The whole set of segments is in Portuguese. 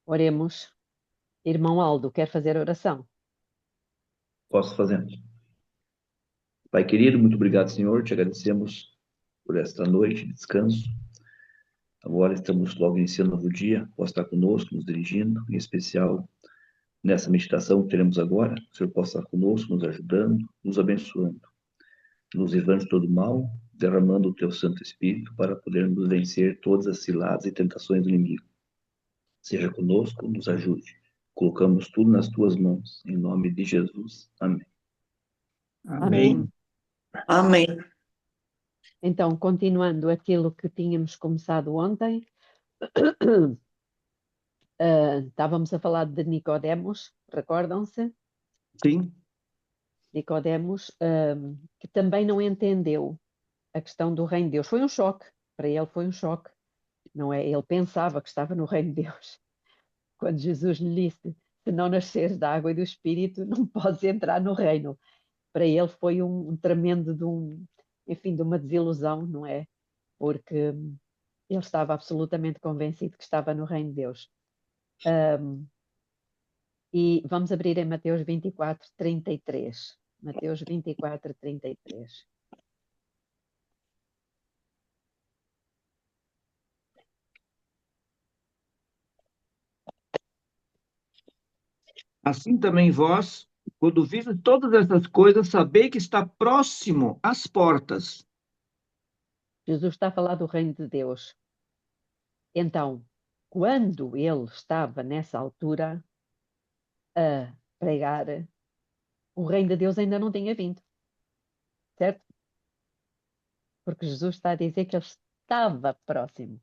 Oremos. Irmão Aldo, quer fazer oração? Posso fazer. Pai querido, muito obrigado, Senhor. Te agradecemos por esta noite de descanso. Agora estamos logo iniciando um novo dia. Possa estar conosco, nos dirigindo, em especial nessa meditação que teremos agora. O Senhor possa estar conosco, nos ajudando, nos abençoando, nos livrando de todo mal, derramando o Teu Santo Espírito para podermos vencer todas as ciladas e tentações do inimigo. Seja conosco, nos ajude. Colocamos tudo nas Tuas mãos. Em nome de Jesus. Amém. Amém. Amém. Então, continuando aquilo que tínhamos começado ontem, estávamos a falar de Nicodemos, recordam-se? Sim. Nicodemos, que também não entendeu a questão do reino de Deus. Foi um choque, para ele foi um choque, não é? Ele pensava que estava no reino de Deus. Quando Jesus lhe disse, se não nasceres da água e do Espírito, não podes entrar no reino. Para ele foi um tremendo enfim, de uma desilusão, não é? Porque ele estava absolutamente convencido que estava no reino de Deus. E vamos abrir em Mateus 24, 33. Mateus 24, 33. Assim também vós, quando vistes todas essas coisas, sabei que está próximo às portas. Jesus está a falar do reino de Deus. Então, quando ele estava nessa altura a pregar, o reino de Deus ainda não tinha vindo, certo? Porque Jesus está a dizer que ele estava próximo.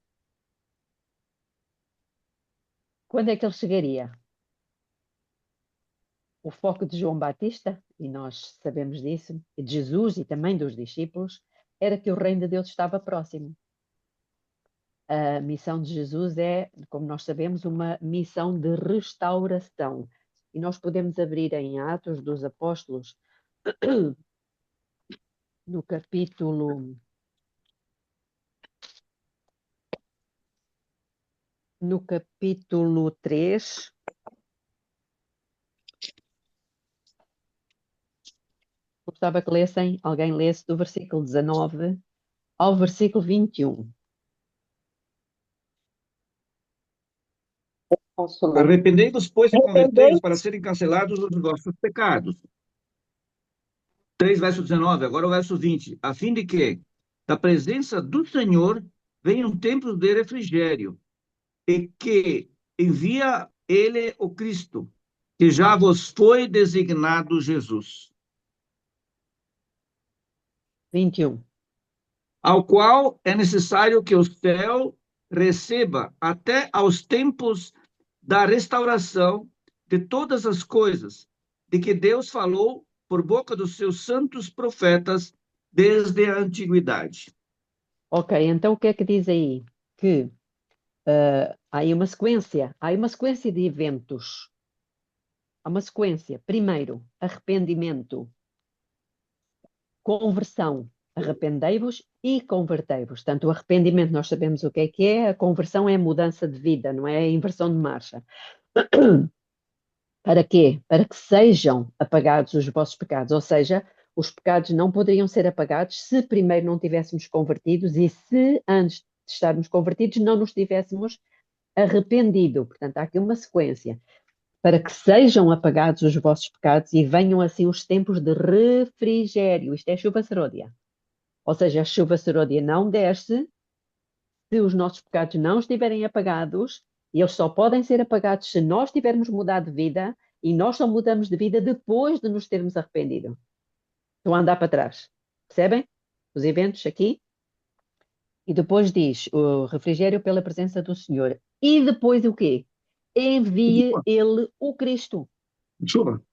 Quando é que ele chegaria? O foco de João Batista, e nós sabemos disso, e de Jesus e também dos discípulos, era que o reino de Deus estava próximo. A missão de Jesus é, como nós sabemos, uma missão de restauração. E nós podemos abrir em Atos dos Apóstolos, no capítulo 3. Gostava que lessem, alguém lesse do versículo 19 ao versículo 21. Posso ler? Arrependei-vos, pois, e convertei-vos para serem cancelados os vossos pecados. 3, verso 19, agora o verso 20. A fim de que, da presença do Senhor, venham tempos de refrigério, e que envia ele o Cristo, que já vos foi designado Jesus, 21. ao qual é necessário que o céu receba até aos tempos da restauração de todas as coisas, de que Deus falou por boca dos seus santos profetas desde a antiguidade. Ok, então o que é que diz aí? Que há aí uma sequência de eventos. Há uma sequência. Primeiro, arrependimento, conversão. Arrependei-vos e convertei-vos. Portanto, o arrependimento nós sabemos o que é, a conversão é a mudança de vida, não é a inversão de marcha. Para quê? Para que sejam apagados os vossos pecados, ou seja, os pecados não poderiam ser apagados se primeiro não tivéssemos convertidos e se antes de estarmos convertidos não nos tivéssemos arrependido. Portanto, há aqui uma sequência. Para que sejam apagados os vossos pecados e venham assim os tempos de refrigério. Isto é chuva serôdia. Ou seja, a chuva serôdia não desce se os nossos pecados não estiverem apagados, e eles só podem ser apagados se nós tivermos mudado de vida, e nós só mudamos de vida depois de nos termos arrependido. Estão a andar para trás. Percebem? Os eventos aqui. E depois diz o refrigério pela presença do Senhor. E depois o quê? Envia ele o Cristo. Chuva.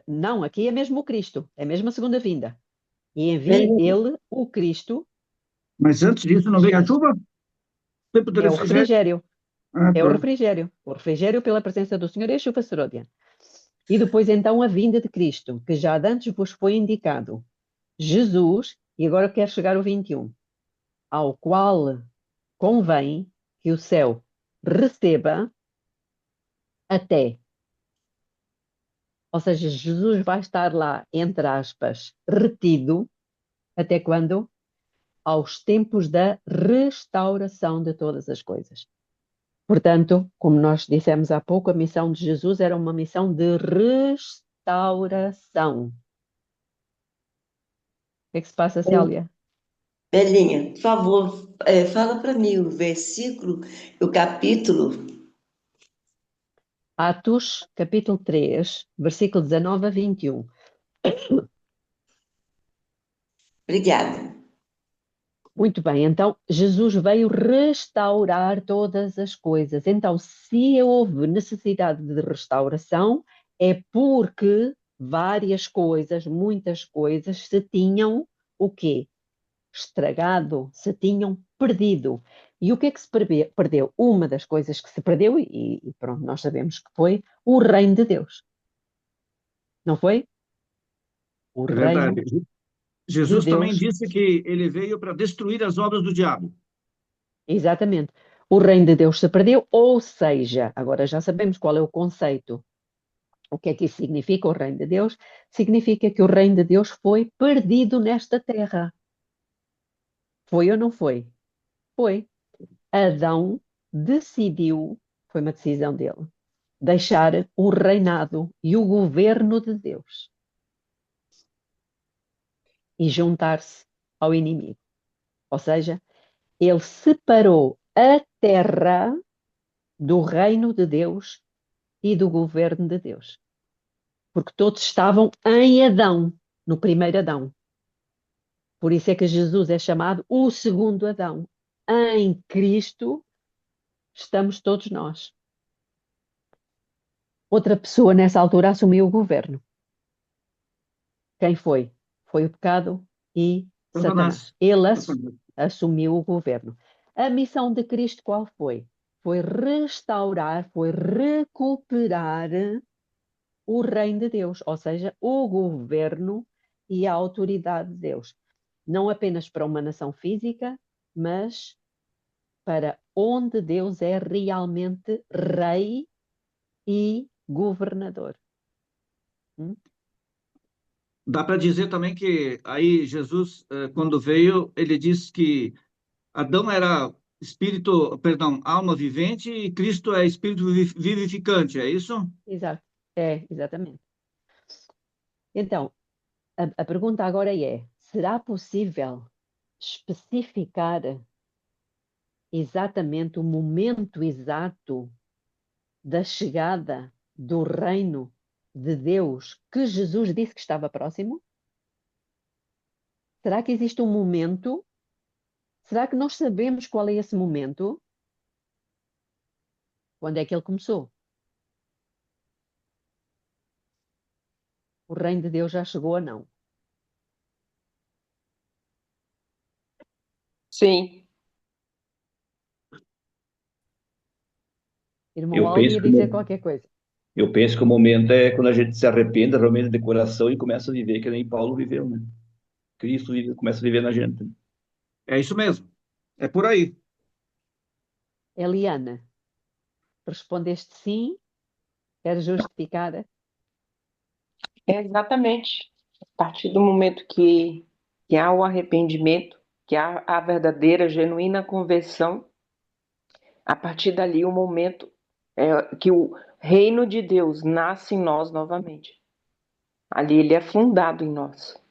Não, aqui é mesmo o Cristo. É mesmo a segunda vinda. E envia ele o Cristo. Mas antes disso não vem a chuva? Tempo de É o refrigério? refrigério. Ah, É o tá. refrigério. O refrigério pela presença do Senhor é a chuva serôdia. E depois então a vinda de Cristo, que já de antes vos foi indicado. Jesus, e agora quero chegar ao 21, ao qual convém que o céu receba até. Ou seja, Jesus vai estar lá, entre aspas, retido, até quando? Aos tempos da restauração de todas as coisas. Portanto, como nós dissemos há pouco, a missão de Jesus era uma missão de restauração. O que é que se passa, Célia? Belinha, por favor, fala para mim o versículo, o capítulo. Atos, capítulo 3, versículo 19 a 21. Obrigada. Muito bem, então Jesus veio restaurar todas as coisas. Então, se houve necessidade de restauração, é porque várias coisas, muitas coisas, se tinham o quê? Estragado, se tinham perdido. E o que é que se perdeu? Uma das coisas que se perdeu, e pronto, nós sabemos que foi o reino de Deus. Não foi? O É reino verdade. de Jesus também Deus. disse que ele veio para destruir as obras do diabo. Exatamente. O reino de Deus se perdeu, ou seja, agora já sabemos qual é o conceito. O que é que isso significa, o reino de Deus? Significa que o reino de Deus foi perdido nesta terra. Foi ou não foi? Foi. Adão decidiu, foi uma decisão dele, deixar o reinado e o governo de Deus e juntar-se ao inimigo. Ou seja, ele separou a terra do reino de Deus e do governo de Deus. Porque todos estavam em Adão, no primeiro Adão. Por isso é que Jesus é chamado o segundo Adão. Em Cristo estamos todos nós. Outra pessoa nessa altura assumiu o governo. Quem foi? Foi o pecado e Satanás. Satanás. Ele assumiu o governo. A missão de Cristo qual foi? Foi restaurar, foi recuperar o reino de Deus, ou seja, o governo e a autoridade de Deus. Não apenas para uma nação física, mas para onde Deus é realmente rei e governador. Dá para dizer também que aí Jesus, quando veio, ele disse que Adão era espírito, perdão, alma vivente e Cristo é espírito vivificante, é isso? Exato. É, exatamente. Então, a pergunta agora é: será possível especificar exatamente o momento exato da chegada do reino de Deus que Jesus disse que estava próximo? Será que existe um momento? Será que nós sabemos qual é esse momento? Quando é que ele começou? O reino de Deus já chegou ou não? Sim. Irmão Eu Aldo penso ia que, dizer qualquer coisa. eu penso que o momento é quando a gente se arrepende realmente de coração e começa a viver que nem Paulo viveu, né? Cristo começa a viver na gente. É isso mesmo. É por aí. Eliana, respondeste sim? Queres justificar? É exatamente. A partir do momento que há o arrependimento, que há a verdadeira, genuína conversão, a partir dali o momento é que o reino de Deus nasce em nós novamente. Ali ele é fundado em nós.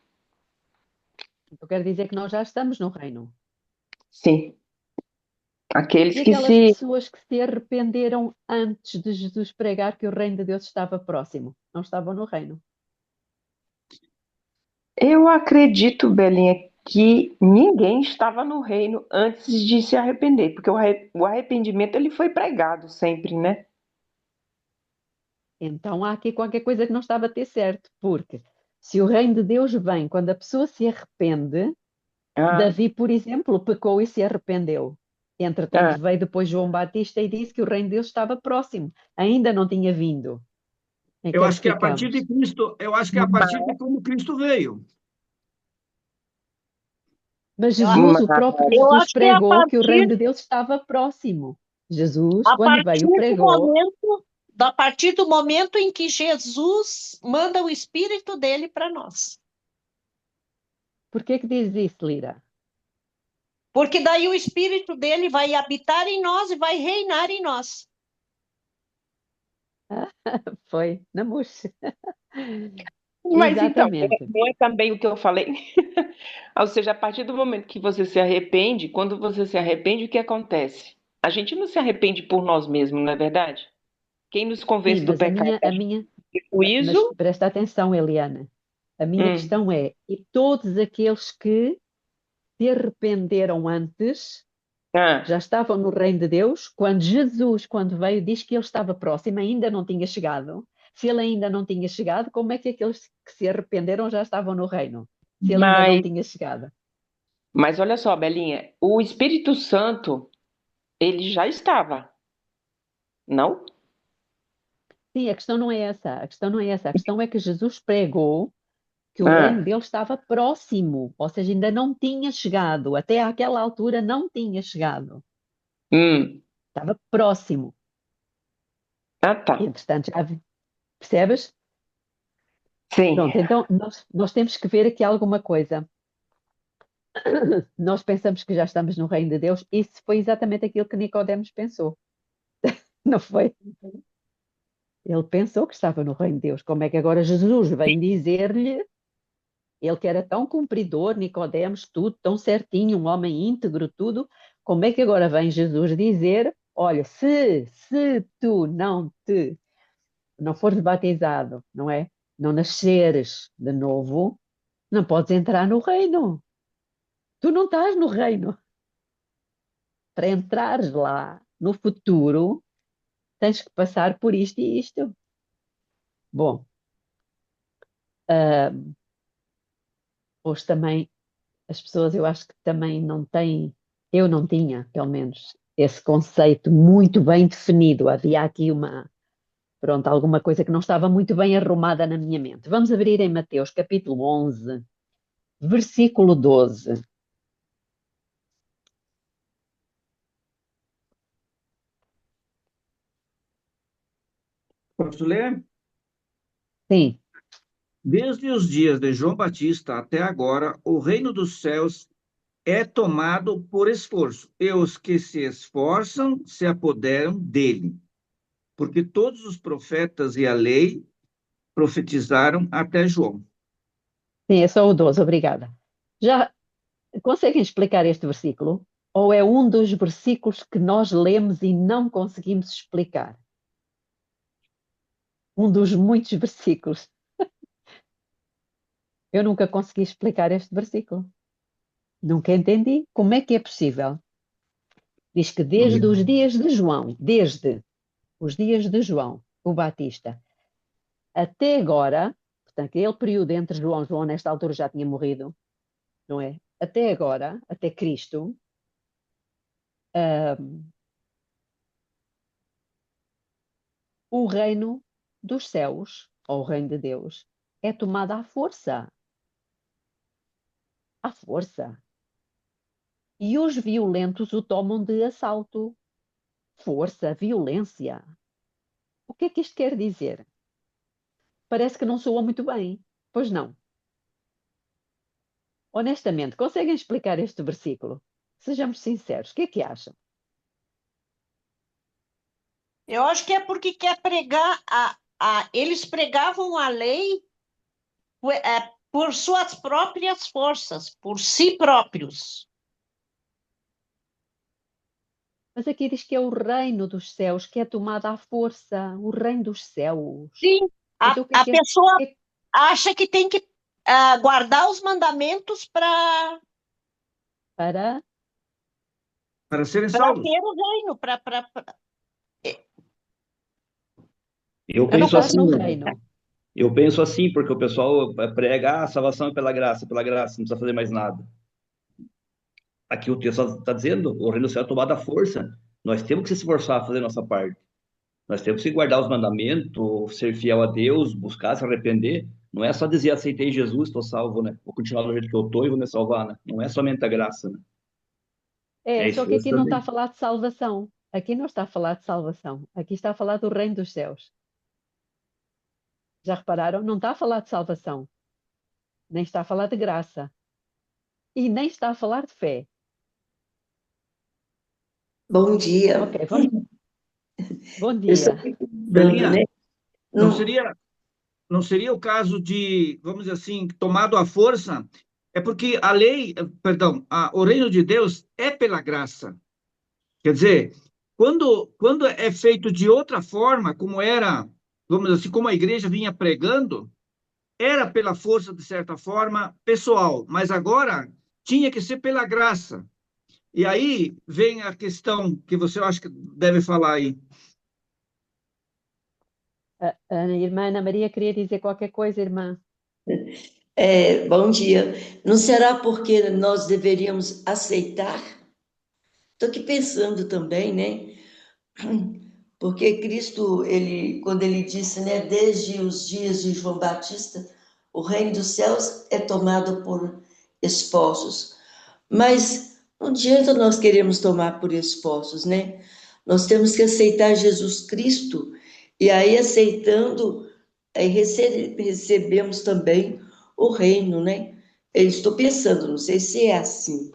Eu quero dizer que nós já estamos no reino. Sim. Aqueles E que aquelas se. pessoas que se arrependeram antes de Jesus pregar que o reino de Deus estava próximo, não estavam no reino. Eu acredito, Belinha, que ninguém estava no reino antes de se arrepender, porque o arrependimento ele foi pregado sempre, né? Então há aqui qualquer coisa que não estava a ter certo, porque se o reino de Deus vem quando a pessoa se arrepende, Ah, Davi, por exemplo, pecou e se arrependeu. Entretanto, ah. veio depois João Batista e disse que o reino de Deus estava próximo, ainda não tinha vindo. Em Eu que é que acho que é a partir de ficamos? Cristo, eu acho que é a partir de como Cristo veio. Mas Eu, Jesus, o próprio Mas eu Jesus, acho que é a pregou que o partir, reino de Deus estava próximo. Jesus, A quando partir veio, do pregou. momento, a partir do momento em que Jesus manda o Espírito dele para nós. Por que diz isso, Lira? Porque daí o Espírito dele vai habitar em nós e vai reinar em nós. Foi na murcha. Mas então, Exatamente. não é também o que eu falei? Ou seja, a partir do momento que você se arrepende, quando você se arrepende, o que acontece? A gente não se arrepende por nós mesmos, não é verdade? Quem nos Sim, convence do mas a pecado minha, é a minha, mas juízo. presta atenção, Eliana. A minha questão é, e todos aqueles que se arrependeram antes, Ah, já estavam no reino de Deus, quando Jesus, quando veio, diz que ele estava próximo, ainda não tinha chegado. Se ele ainda não tinha chegado, como é que aqueles que se arrependeram já estavam no reino? Se ele ainda não mas, tinha chegado. mas olha só, Belinha, o Espírito Santo, ele já estava, não? Sim, a questão não é essa. A questão não é essa. A questão é que Jesus pregou que o reino Ah, dele estava próximo, ou seja, ainda não tinha chegado. Até àquela altura não tinha chegado. hum, Estava próximo. tá. Entretanto, percebes? Sim. Pronto, então nós temos que ver aqui alguma coisa. Nós pensamos que já estamos no reino de Deus. Isso foi exatamente aquilo que Nicodemos pensou, não foi? Ele pensou que estava no reino de Deus. Como é que agora Jesus vem dizer-lhe, ele que era tão cumpridor, Nicodemos, tudo tão certinho, um homem íntegro, tudo, como é que agora vem Jesus dizer, olha, se tu não fores batizado, não é? Não nasceres de novo, não podes entrar no reino. Tu não estás no reino. Para entrares lá no futuro, tens que passar por isto e isto. Bom, ah, hoje também as pessoas, eu acho que também não têm, eu não tinha, pelo menos, esse conceito muito bem definido. Havia aqui pronto, alguma coisa que não estava muito bem arrumada na minha mente. Vamos abrir em Mateus capítulo 11, versículo 12. Posso ler? Sim, Desde os dias de João Batista até agora, o reino dos céus é tomado por esforço, e os que se esforçam se apoderam dele. Porque todos os profetas e a lei profetizaram até João. sim, é só o 12, obrigada. Já conseguem explicar este versículo? Ou é um dos versículos que nós lemos e não conseguimos explicar? Um dos muitos versículos. Eu nunca consegui explicar este versículo. Nunca entendi. Como é que é possível? Diz que desde os dias de João, desde os dias de João, o Batista, até agora, portanto, aquele período entre João nesta altura já tinha morrido, não é? Até agora, até Cristo, ah, o reino dos céus, ou o reino de Deus, é tomado à força. À força. E os violentos o tomam de assalto. Força, violência. O que é que isto quer dizer? Parece que não soa muito bem. Pois não. Honestamente, conseguem explicar este versículo? Sejamos sinceros, o que é que acham? Eu acho que é porque quer pregar eles pregavam a lei por suas próprias forças, por si próprios. Mas aqui diz que é o reino dos céus que é tomado à força, o reino dos céus. Sim, Então o que é a que é? pessoa acha que tem que guardar os mandamentos para Para serem ter salvos. o reino, Eu Para penso estar assim, no reino. eu penso assim, porque o pessoal prega, a salvação é pela graça, não precisa fazer mais nada. Aqui o texto está dizendo, o reino do céu é tomado à força. Nós temos que se esforçar a fazer a nossa parte. Nós temos que guardar os mandamentos, ser fiel a Deus, buscar se arrepender. Não é só dizer aceitei Jesus, estou salvo, né? Vou continuar do jeito que eu estou e vou me salvar, né? Não é somente a graça, né? É, É só que esforço aqui não está a também. falar de salvação. Aqui não está a falar de salvação. Aqui está a falar do reino dos céus. Já repararam? Não está a falar de salvação. Nem está a falar de graça. E nem está a falar de fé. Bom dia. Ok, vamos. Bom Eu estou dia. perguntando, né? Não Não, seria o caso de, vamos dizer assim, tomado à força? É porque a lei, perdão, o reino de Deus é pela graça. Quer dizer, quando é feito de outra forma, como era, vamos dizer assim, como a igreja vinha pregando, era pela força, de certa forma, pessoal, mas agora tinha que ser pela graça. E aí vem a questão que você acha que deve falar aí. A irmã Ana Maria queria dizer qualquer coisa, irmã. bom dia. Não será porque nós deveríamos aceitar? Estou aqui pensando também, né? Porque Cristo, quando ele disse, né, desde os dias de João Batista, o reino dos céus é tomado por esposos. Mas não adianta nós queremos tomar por esposos, né? Nós temos que aceitar Jesus Cristo, e aí aceitando, aí recebemos também o reino, né? Eu estou pensando, não sei se é assim.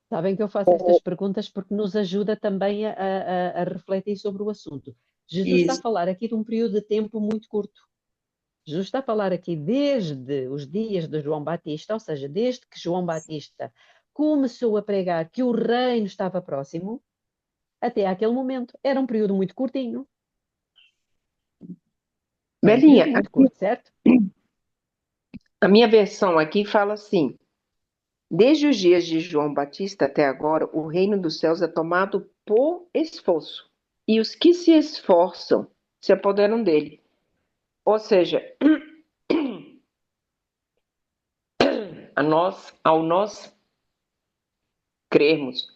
Sabem que eu faço estas perguntas porque nos ajuda também a refletir sobre o assunto. Jesus está a Isso, falar aqui de um período de tempo muito curto. Jesus está a falar aqui desde os dias de João Batista, ou seja, desde que João Batista começou a pregar que o reino estava próximo, até aquele momento. Era um período muito curtinho. Era um Belinha, período muito curto, certo? a minha versão aqui fala assim: desde os dias de João Batista até agora, o reino dos céus é tomado por esforço, e os que se esforçam se apoderam dele. Ou seja, ao nós crermos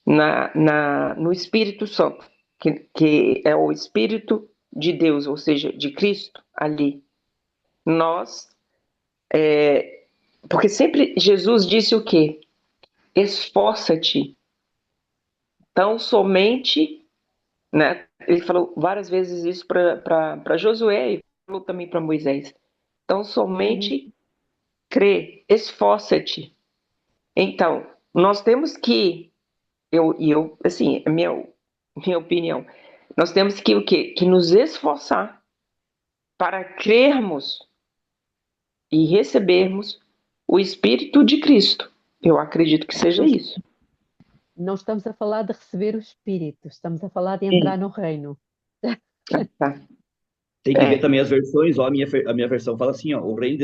no Espírito Santo, que é o Espírito de Deus, ou seja, de Cristo ali, nós, porque sempre Jesus disse o quê? Esforça-te. Então, somente, né? Ele falou várias vezes isso para Josué e falou também para Moisés. Então, somente crê, esforça-te. Então, nós temos que, assim, é minha opinião, nós temos que o quê? Que nos esforçar para crermos e recebermos o Espírito de Cristo. Eu acredito que seja isso. Não estamos a falar de receber o Espírito, estamos a falar de entrar no reino. Tá. Tem que ver também as versões, ó, a minha versão fala assim, ó, o reino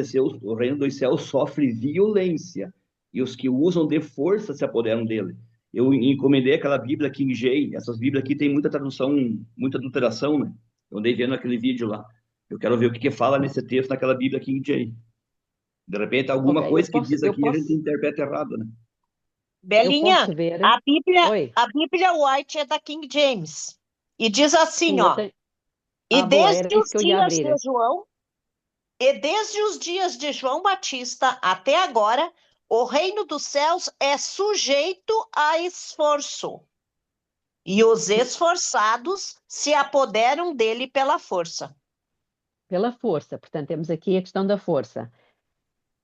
dos céus sofre violência, e os que o usam de força se apoderam dele. Eu encomendei aquela Bíblia King James, essas Bíblias aqui tem muita tradução, muita adulteração, né? Eu andei vendo aquele vídeo lá. Eu quero ver o que fala nesse texto naquela Bíblia King James. De repente, alguma Ok, coisa que diz aqui a gente interpreta errado, né? eu Belinha, posso ver. a Bíblia White é da King James. E diz assim, Sim, eu ó, tenho. e Boa, era desde isso os que eu ia dias abrir. de João, e desde os dias de João Batista até agora, o reino dos céus é sujeito a esforço, e os esforçados se apoderam dele pela força. Pela força, portanto, temos aqui a questão da força.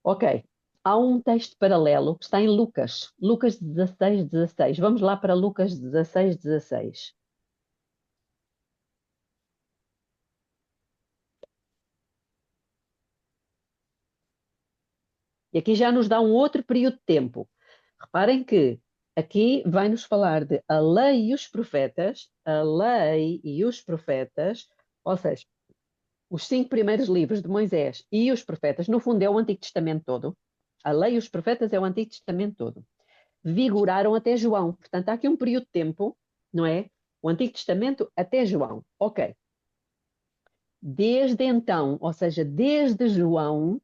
Ok, há um texto paralelo que está em Lucas, Lucas 16, 16. Vamos lá para Lucas 16, 16. E aqui já nos dá um outro período de tempo. Reparem que aqui vai nos falar de a lei e os profetas, a lei e os profetas, ou seja, os 5 primeiros livros de Moisés e os profetas, no fundo é o Antigo Testamento todo. A lei e os profetas é o Antigo Testamento todo. Vigoraram até João. Portanto, há aqui um período de tempo, não é? O Antigo Testamento até João. Ok. Desde então, ou seja, desde João,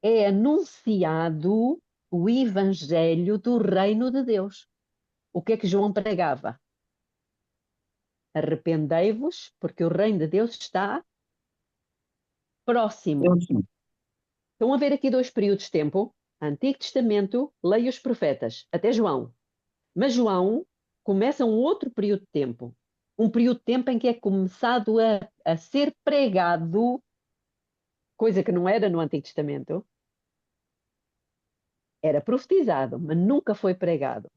é anunciado o Evangelho do Reino de Deus. O que é que João pregava? Arrependei-vos, porque o reino de Deus está próximo. Estão a ver aqui 2 períodos de tempo. Antigo Testamento, lei e os profetas, até João. Mas João começa um outro período de tempo. Um período de tempo em que é começado a ser pregado, coisa que não era no Antigo Testamento. Era profetizado, mas nunca foi pregado.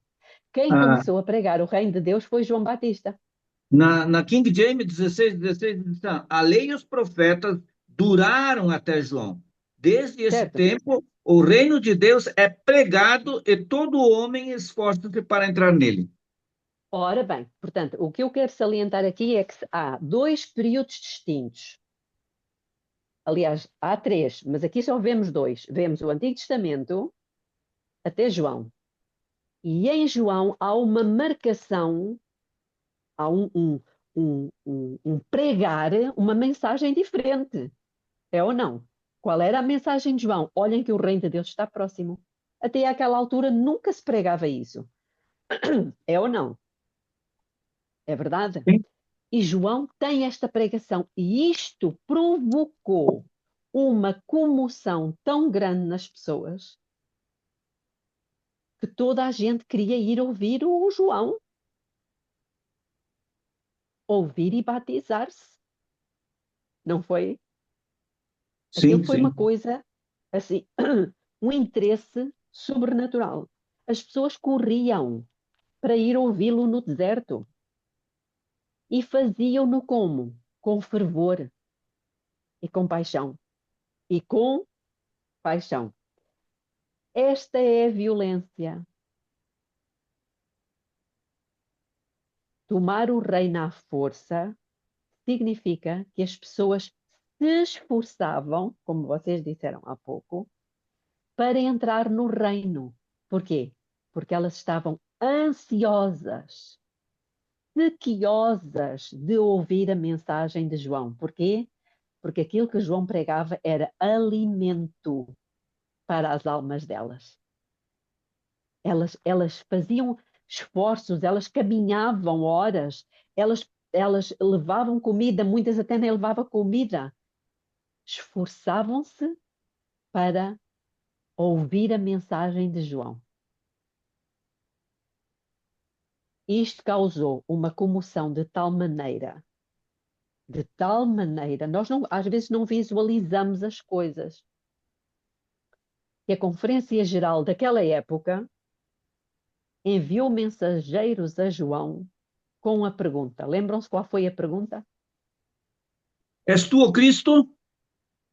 Quem Ah, começou a pregar o reino de Deus foi João Batista. na King James 16:16 diz assim, a lei e os profetas duraram até João. Desde esse Certo? tempo, o reino de Deus é pregado e todo homem esforça-se para entrar nele. Ora bem, portanto, o que eu quero salientar aqui é que há dois períodos distintos. Aliás, há três, mas aqui só vemos dois. Vemos o Antigo Testamento até João. E em João há uma marcação, há um pregar, uma mensagem diferente. É ou não? Qual era a mensagem de João? Olhem que o reino de Deus está próximo. Até àquela altura nunca se pregava isso. É ou não? É verdade? Sim. E João tem esta pregação. E isto provocou uma comoção tão grande nas pessoas que toda a gente queria ir ouvir o João. Ouvir e batizar-se. Não foi? Aquilo Sim, foi uma sim. coisa, assim, um interesse sobrenatural. As pessoas corriam para ir ouvi-lo no deserto. E faziam-no como? Com fervor e com paixão. E com paixão. Esta é a violência. Tomar o reino à força significa que as pessoas se esforçavam, como vocês disseram há pouco, para entrar no reino. Porquê? Porque elas estavam ansiosas, sequiosas de ouvir a mensagem de João. Porquê? Porque aquilo que João pregava era alimento para as almas delas. Elas faziam esforços, elas caminhavam horas, elas levavam comida, muitas até nem levavam comida. Esforçavam-se para ouvir a mensagem de João. Isto causou uma comoção de tal maneira, nós não, às vezes não visualizamos as coisas. Que a Conferência Geral daquela época enviou mensageiros a João com a pergunta. Lembram-se qual foi a pergunta? És tu o Cristo?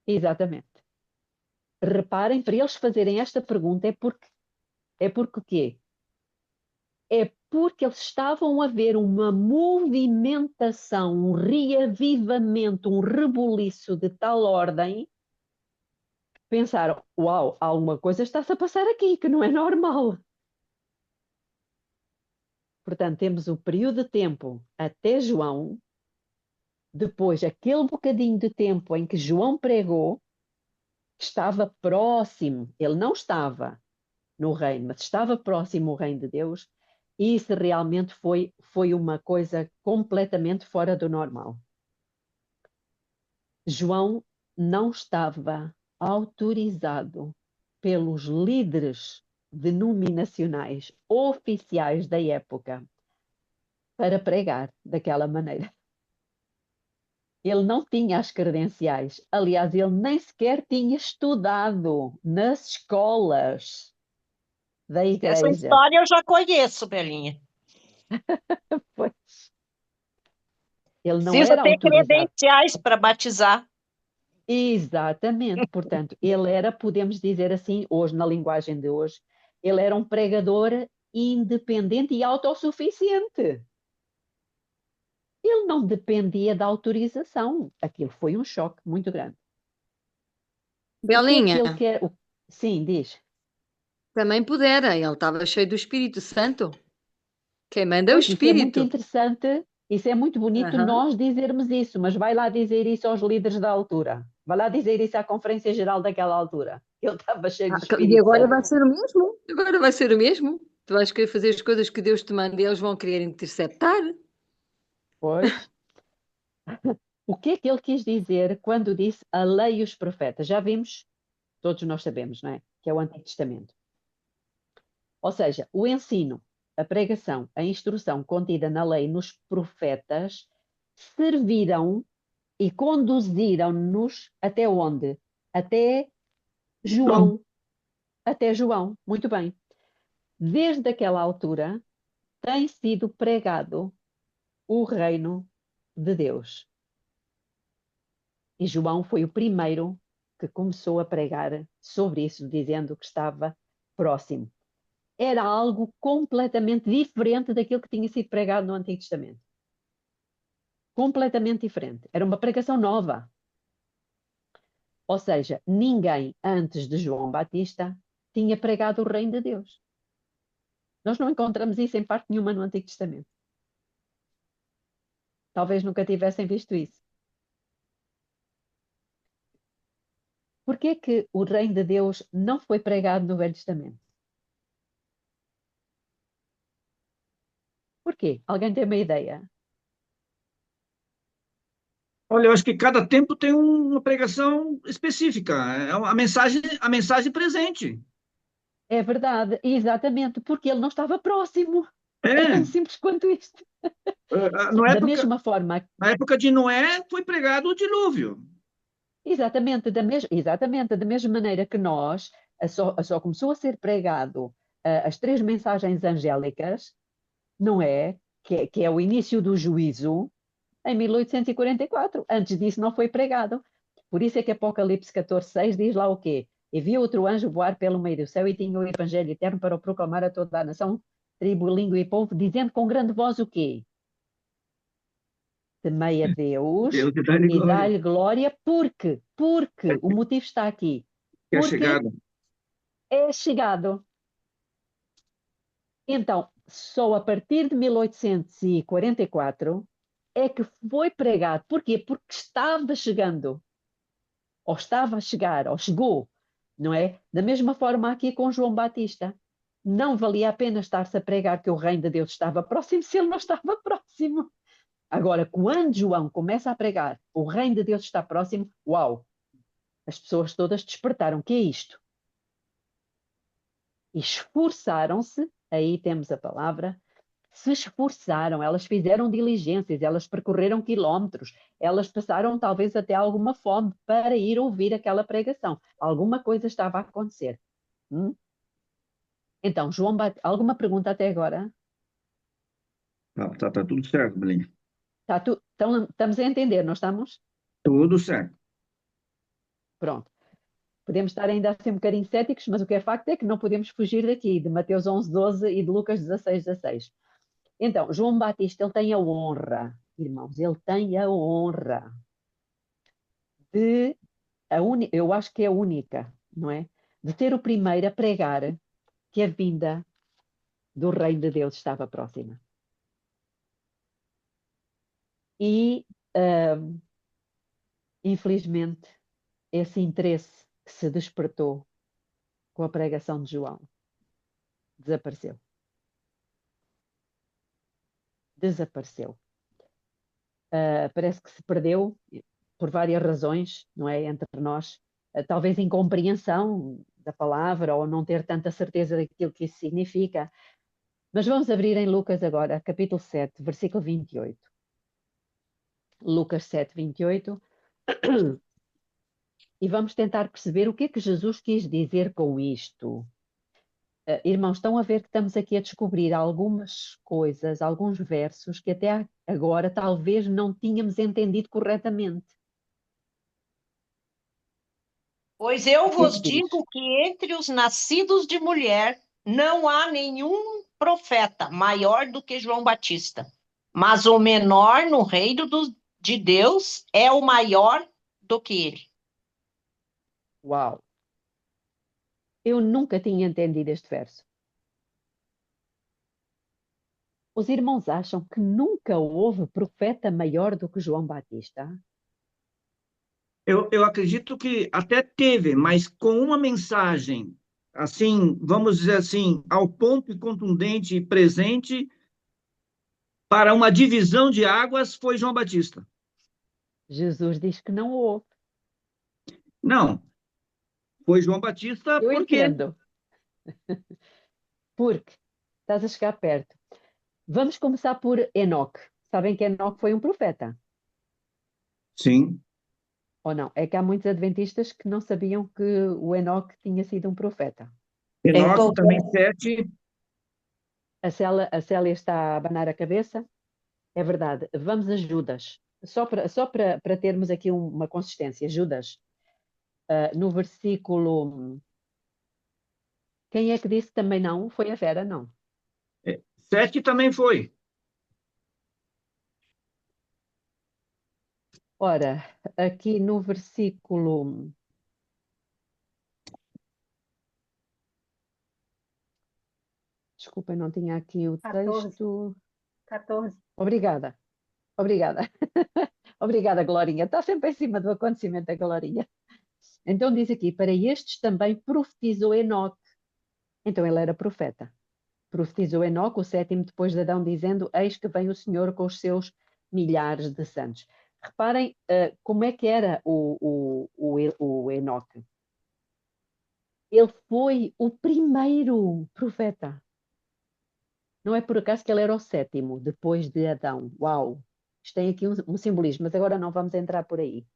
Exatamente. Reparem, para eles fazerem esta pergunta é porque o quê? É porque eles estavam a ver uma movimentação, um reavivamento, um rebuliço de tal ordem, pensaram, uau, alguma coisa está-se a passar aqui, que não é normal. Portanto, temos o período de tempo até João, depois aquele bocadinho de tempo em que João pregou, que estava próximo, ele não estava no reino, mas estava próximo ao reino de Deus, e isso realmente foi uma coisa completamente fora do normal. João não estava autorizado pelos líderes denominacionais oficiais da época para pregar daquela maneira. Ele não tinha as credenciais. Aliás, ele nem sequer tinha estudado nas escolas da Essa igreja. história eu já conheço, Belinha. Pois, ele não Precisa era ter autorizado. credenciais para batizar. Exatamente. Portanto, ele era, podemos dizer assim, hoje, na linguagem de hoje, ele era um pregador independente e autossuficiente. Ele não dependia da autorização. Aquilo foi um choque muito grande. O que é que Belinha, ele quer? Sim, diz. também pudera, ele estava cheio do Espírito Santo. Quem manda é o Pois, isso é muito Espírito. interessante, isso é muito bonito Aham. nós dizermos isso, mas vai lá dizer isso aos líderes da altura. Vai lá dizer isso à Conferência Geral daquela altura. Ele estava cheio do E Espírito agora Santo. vai ser o mesmo? Agora vai ser o mesmo? Tu vais querer fazer as coisas que Deus te manda e eles vão querer interceptar? Pois. O que é que ele quis dizer quando disse a lei e os profetas? Já vimos, todos nós sabemos, não é? Que é o Antigo Testamento. Ou seja, o ensino. a pregação, a instrução contida na lei e nos profetas serviram e conduziram-nos até onde? Até João. Até João, muito bem. Desde aquela altura tem sido pregado o reino de Deus. E João foi o primeiro que começou a pregar sobre isso, dizendo que estava próximo. Era algo completamente diferente daquilo que tinha sido pregado no Antigo Testamento. Completamente diferente. Era uma pregação nova. Ou seja, ninguém antes de João Batista tinha pregado o reino de Deus. Nós não encontramos isso em parte nenhuma no Antigo Testamento. Talvez nunca tivessem visto isso. Por que que o reino de Deus não foi pregado no Velho Testamento? Por quê? Alguém tem uma ideia? Olha, eu acho que cada tempo tem uma pregação específica, é a mensagem presente. É verdade, exatamente, porque ele não estava próximo. É É, tão simples quanto isto. no Da época, mesma forma, na época de Noé foi pregado o dilúvio. exatamente, da mesma maneira que nós, só começou a ser pregado as três mensagens angélicas, não é? Que é o início do juízo, em 1844. Antes disso não foi pregado. Por isso é que Apocalipse 14:6 diz lá o quê? E vi outro anjo voar pelo meio do céu e tinha o evangelho eterno para o proclamar a toda a nação, tribo, língua e povo, dizendo com grande voz o quê? Temei a Deus Deus te dá-lhe e glória. dá-lhe glória, porque o motivo está aqui. Que é Porque chegado. é chegado. Então, só a partir de 1844 é que foi pregado. Porquê? Porque estava chegando. Ou estava a chegar, ou chegou, não é? Da mesma forma aqui com João Batista. Não valia a pena estar-se a pregar que o reino de Deus estava próximo se ele não estava próximo. Agora, quando João começa a pregar o reino de Deus está próximo, uau! As pessoas todas despertaram. O que é isto? E esforçaram-se, aí temos a palavra, se esforçaram, elas fizeram diligências, elas percorreram quilómetros, elas passaram talvez até alguma fome para ir ouvir aquela pregação. Alguma coisa estava a acontecer. Então, João, alguma pergunta até agora? Tá tudo certo, Belinha. Então, estamos a entender, não estamos? Tudo certo. Pronto. Podemos estar ainda a ser um bocadinho céticos, mas o que é facto é que não podemos fugir daqui, de Mateus 11:12 e de Lucas 16:16. Então, João Batista, ele tem a honra, irmãos, ele tem a honra de, eu acho que é a única, não é? De ser o primeiro a pregar que a vinda do reino de Deus estava próxima. E, infelizmente, esse interesse que se despertou com a pregação de João desapareceu. Desapareceu. Parece que se perdeu por várias razões, não é? Entre nós, talvez incompreensão da palavra ou não ter tanta certeza daquilo que isso significa. Mas vamos abrir em Lucas agora, capítulo 7, versículo 28. Lucas 7, 28. E vamos tentar perceber o que é que Jesus quis dizer com isto. Irmãos, estão a ver que estamos aqui a descobrir algumas coisas, alguns versos que até agora talvez não tínhamos entendido corretamente. Pois eu O que é vos que diz? digo que entre os nascidos de mulher não há nenhum profeta maior do que João Batista, mas o menor no reino de Deus é o maior do que ele. Uau! Eu nunca tinha entendido este verso. Os irmãos acham que nunca houve profeta maior do que João Batista? Eu acredito que até teve, mas com uma mensagem, assim, vamos dizer assim, ao ponto e contundente e presente, para uma divisão de águas, foi João Batista. Jesus diz que não houve. Não, foi João Batista Eu porque entendo. Porque estás a chegar perto. Vamos começar por Enoque. Sabem que Enoque foi um profeta, Sim. ou não? É que há muitos adventistas que não sabiam que o Enoque tinha sido um profeta. Enoque, também Então, 7. A Célia está a abanar a cabeça. É verdade. Vamos a Judas. Só para termos aqui uma consistência. Judas, no versículo... Quem é que disse também não? Foi a Vera, não. 7 também foi. Ora, aqui no versículo... Desculpem, não tinha aqui o 14. texto. 14. Obrigada. Obrigada. Obrigada, Glorinha. Está sempre em cima do acontecimento, a Glorinha. Então diz aqui, para estes também profetizou Enoque. Então ele era profeta. Profetizou Enoque, o sétimo depois de Adão, dizendo, eis que vem o Senhor com os seus milhares de santos. Reparem como é que era o Enoque. Ele foi o primeiro profeta. Não é por acaso que ele era o sétimo, depois de Adão. Uau! Isto tem aqui um simbolismo, mas agora não vamos entrar por aí.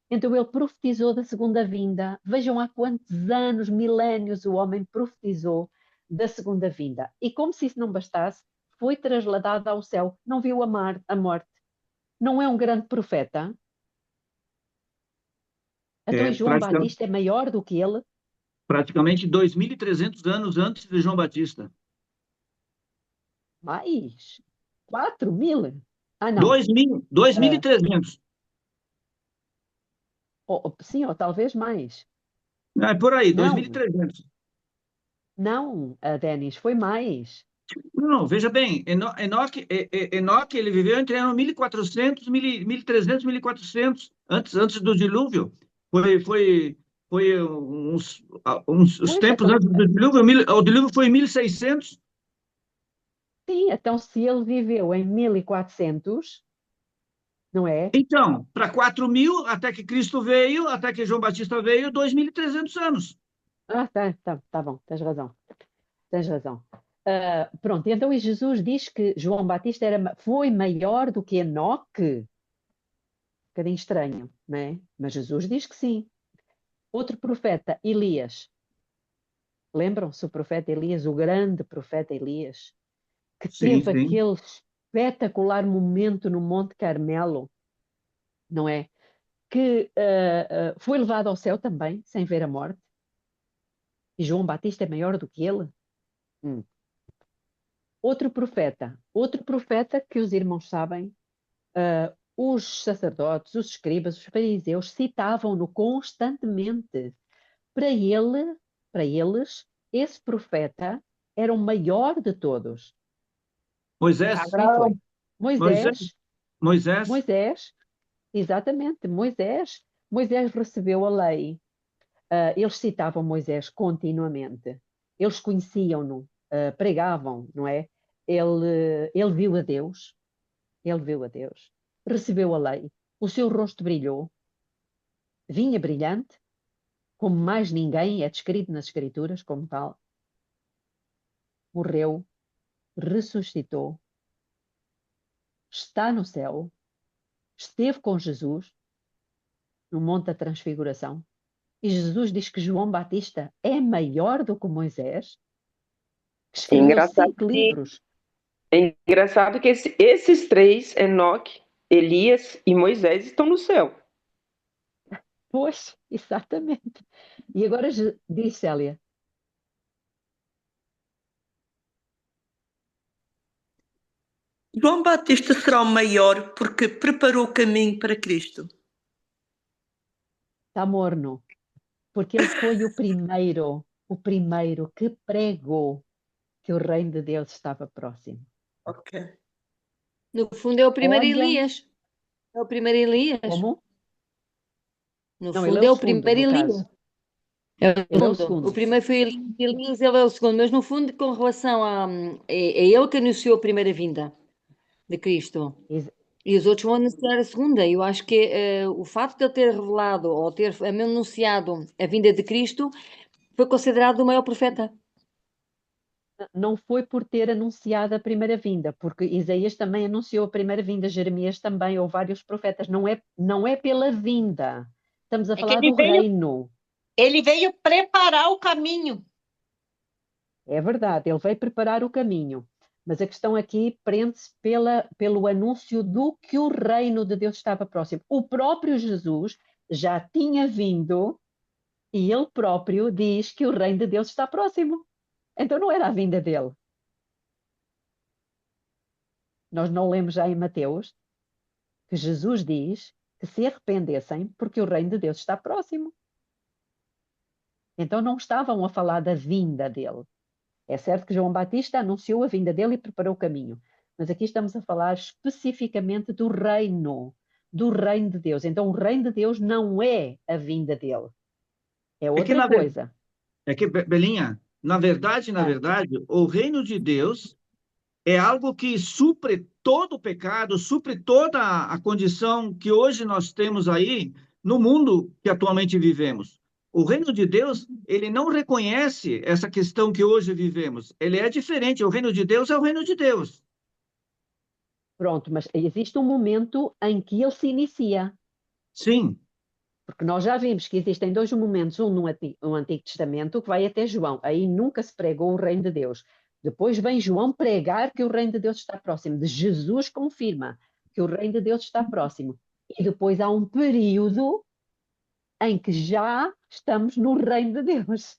Então ele profetizou da segunda vinda. Vejam há quantos anos, milénios, o homem profetizou da segunda vinda. E como se isso não bastasse, foi trasladado ao céu. Não viu a morte. Não é um grande profeta? Então e João Batista é maior do que ele? Praticamente 2.300 anos antes de João Batista. Mais? 4.000? Ah, não. 2.300. Sim, ou talvez mais. É por aí, Não. 2.300. Não, Denis, foi mais. Não, veja bem, Enoque, ele viveu entre ano 1400, 1300, 1400, antes do dilúvio. Foi os Pois, tempos então, antes do dilúvio. O dilúvio foi em 1600. sim, então se ele viveu em 1400, não é? Então, para 4.000, até que Cristo veio, até que João Batista veio, 2.300 anos. Ah, tá bom, tens razão. Tens razão. Pronto, então e Jesus diz que João Batista foi maior do que Enoque? Um bocadinho estranho, não é? Mas Jesus diz que sim. Outro profeta, Elias. Lembram-se o profeta Elias, o grande profeta Elias, que Sim, teve sim. aquele espetacular momento no Monte Carmelo, não é? Que foi levado ao céu também, sem ver a morte. E João Batista é maior do que ele? Outro profeta que os irmãos sabem, os sacerdotes, os escribas, os fariseus citavam-no constantemente. Para eles, esse profeta era o maior de todos. Moisés. Quem foi? Moisés. Moisés, exatamente, Moisés. Moisés recebeu a lei. Eles citavam Moisés continuamente. Eles conheciam-no, pregavam, não é? Ele viu a Deus. Ele viu a Deus. Recebeu a lei. O seu rosto brilhou. Vinha brilhante, como mais ninguém é descrito nas Escrituras como tal. Morreu, ressuscitou, está no céu, esteve com Jesus no Monte da Transfiguração. E Jesus diz que João Batista é maior do que Moisés, que escreveu 5 livros. É engraçado que esses três, Enoque, Elias e Moisés, estão no céu. Pois, exatamente. E agora diz Célia. João Batista será o maior porque preparou o caminho para Cristo. Está morno, porque ele foi o primeiro que pregou que o reino de Deus estava próximo. Ok. No fundo é o primeiro Olha, Elias. É o primeiro Elias. como? No Não, fundo ele é é o o segundo, primeiro no Elias. caso. É Ele é o o segundo. O primeiro foi Elias, ele é o segundo. Mas no fundo, com relação é ele que anunciou a primeira vinda de Cristo. E os outros vão anunciar a segunda. Eu acho que o facto de ele ter revelado ou ter anunciado a vinda de Cristo foi considerado o maior profeta. não foi por ter anunciado a primeira vinda, porque Isaías também anunciou a primeira vinda, Jeremias também, ou vários profetas. Não é pela vinda. Estamos a É que falar do reino. ele veio preparar o caminho. É verdade, ele veio preparar o caminho. Mas a questão aqui prende-se pelo anúncio do que o reino de Deus estava próximo. O próprio Jesus já tinha vindo e ele próprio diz que o reino de Deus está próximo. Então não era a vinda dele. Nós não lemos já em Mateus que Jesus diz que se arrependessem porque o reino de Deus está próximo. Então não estavam a falar da vinda dele. É certo que João Batista anunciou a vinda dele e preparou o caminho, mas aqui estamos a falar especificamente do reino de Deus. Então o reino de Deus não é a vinda dele, é É que, outra coisa. Belinha, na verdade, o reino de Deus é algo que supre todo o pecado, supre toda a condição que hoje nós temos aí no mundo que atualmente vivemos. O reino de Deus, ele não reconhece essa questão que hoje vivemos. Ele é diferente. O reino de Deus é o reino de Deus. Pronto, mas existe um momento em que ele se inicia. Sim. Porque nós já vimos que existem dois momentos, um no Antigo Testamento, que vai até João. Aí nunca se pregou o reino de Deus. Depois vem João pregar que o reino de Deus está próximo. De Jesus confirma que o reino de Deus está próximo. E depois há um período em que já estamos no reino de Deus.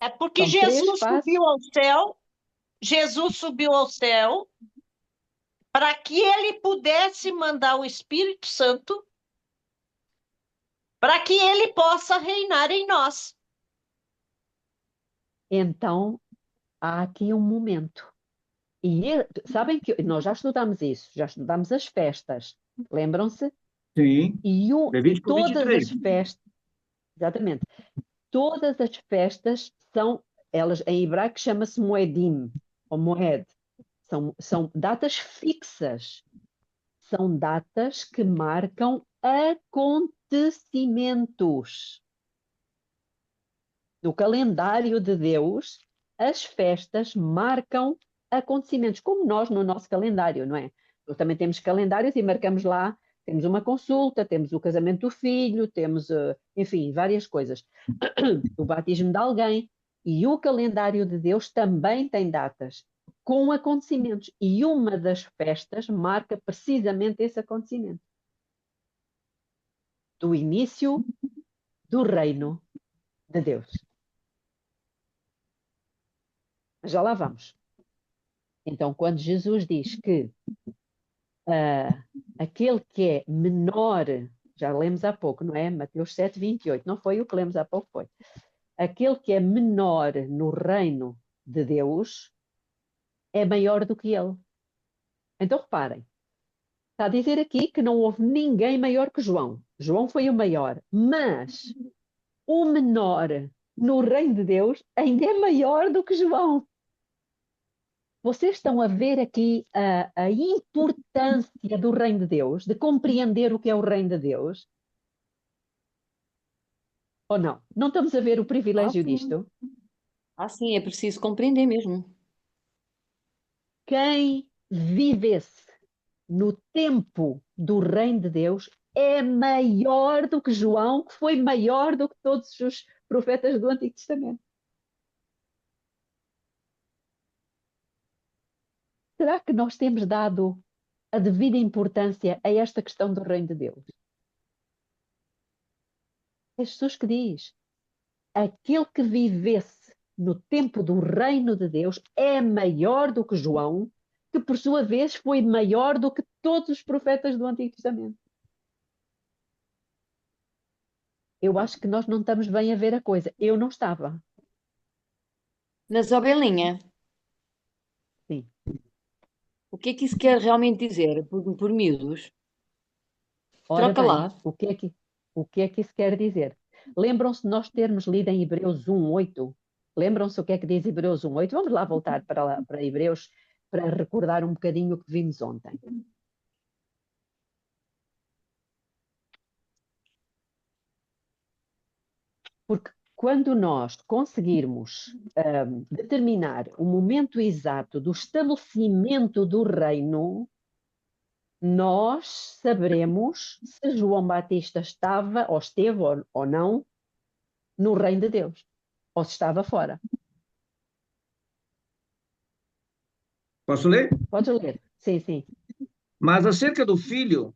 É porque São três fases. Jesus subiu ao céu para que ele pudesse mandar o Espírito Santo para que ele possa reinar em nós. Então, há aqui um momento. Sabem que nós já estudamos isso, já estudamos as festas. Lembram-se? Sim. E Levítico todas 23. as festas, exatamente, todas as festas são, elas em hebraico chama-se Moedim, ou Moed. São datas fixas. São datas que marcam acontecimentos. No calendário de Deus, as festas marcam acontecimentos, como nós no nosso calendário, não é? Nós também temos calendários e marcamos lá, temos uma consulta, temos o casamento do filho, temos, enfim, várias coisas. O batismo de alguém. E o calendário de Deus também tem datas com acontecimentos. E uma das festas marca precisamente esse acontecimento. Do início do reino de Deus. Já lá vamos. Então, quando Jesus diz que aquele que é menor, já lemos há pouco, não é? Mateus 7, 28, não foi o que lemos há pouco, foi. Aquele que é menor no reino de Deus é maior do que ele. Então, reparem, está a dizer aqui que não houve ninguém maior que João. João foi o maior, mas o menor no reino de Deus ainda é maior do que João. Vocês estão a ver aqui a importância do reino de Deus, de compreender o que é o reino de Deus? Ou não? Não estamos a ver o privilégio disto? Sim, é preciso compreender mesmo. Quem vivesse no tempo do reino de Deus é maior do que João, que foi maior do que todos os profetas do Antigo Testamento. Será que nós temos dado a devida importância a esta questão do reino de Deus? É Jesus que diz: aquele que vivesse no tempo do reino de Deus é maior do que João, que por sua vez foi maior do que todos os profetas do Antigo Testamento. Eu acho que nós não estamos bem a ver a coisa. Eu não estava. Mas, ó Belinha, Sim. o que é que isso quer realmente dizer? Por miúdos? Ora Troca bem, lá. o que é que isso quer dizer? Lembram-se de nós termos lido em Hebreus 1:8? Lembram-se o que é que diz Hebreus 1:8? Vamos lá voltar para Hebreus para recordar um bocadinho o que vimos ontem. Porque quando nós conseguirmos determinar o momento exato do estabelecimento do reino, nós saberemos se João Batista estava, ou esteve, ou não, no reino de Deus, ou se estava fora. Posso ler? Pode ler. Sim, sim. Mas acerca do Filho,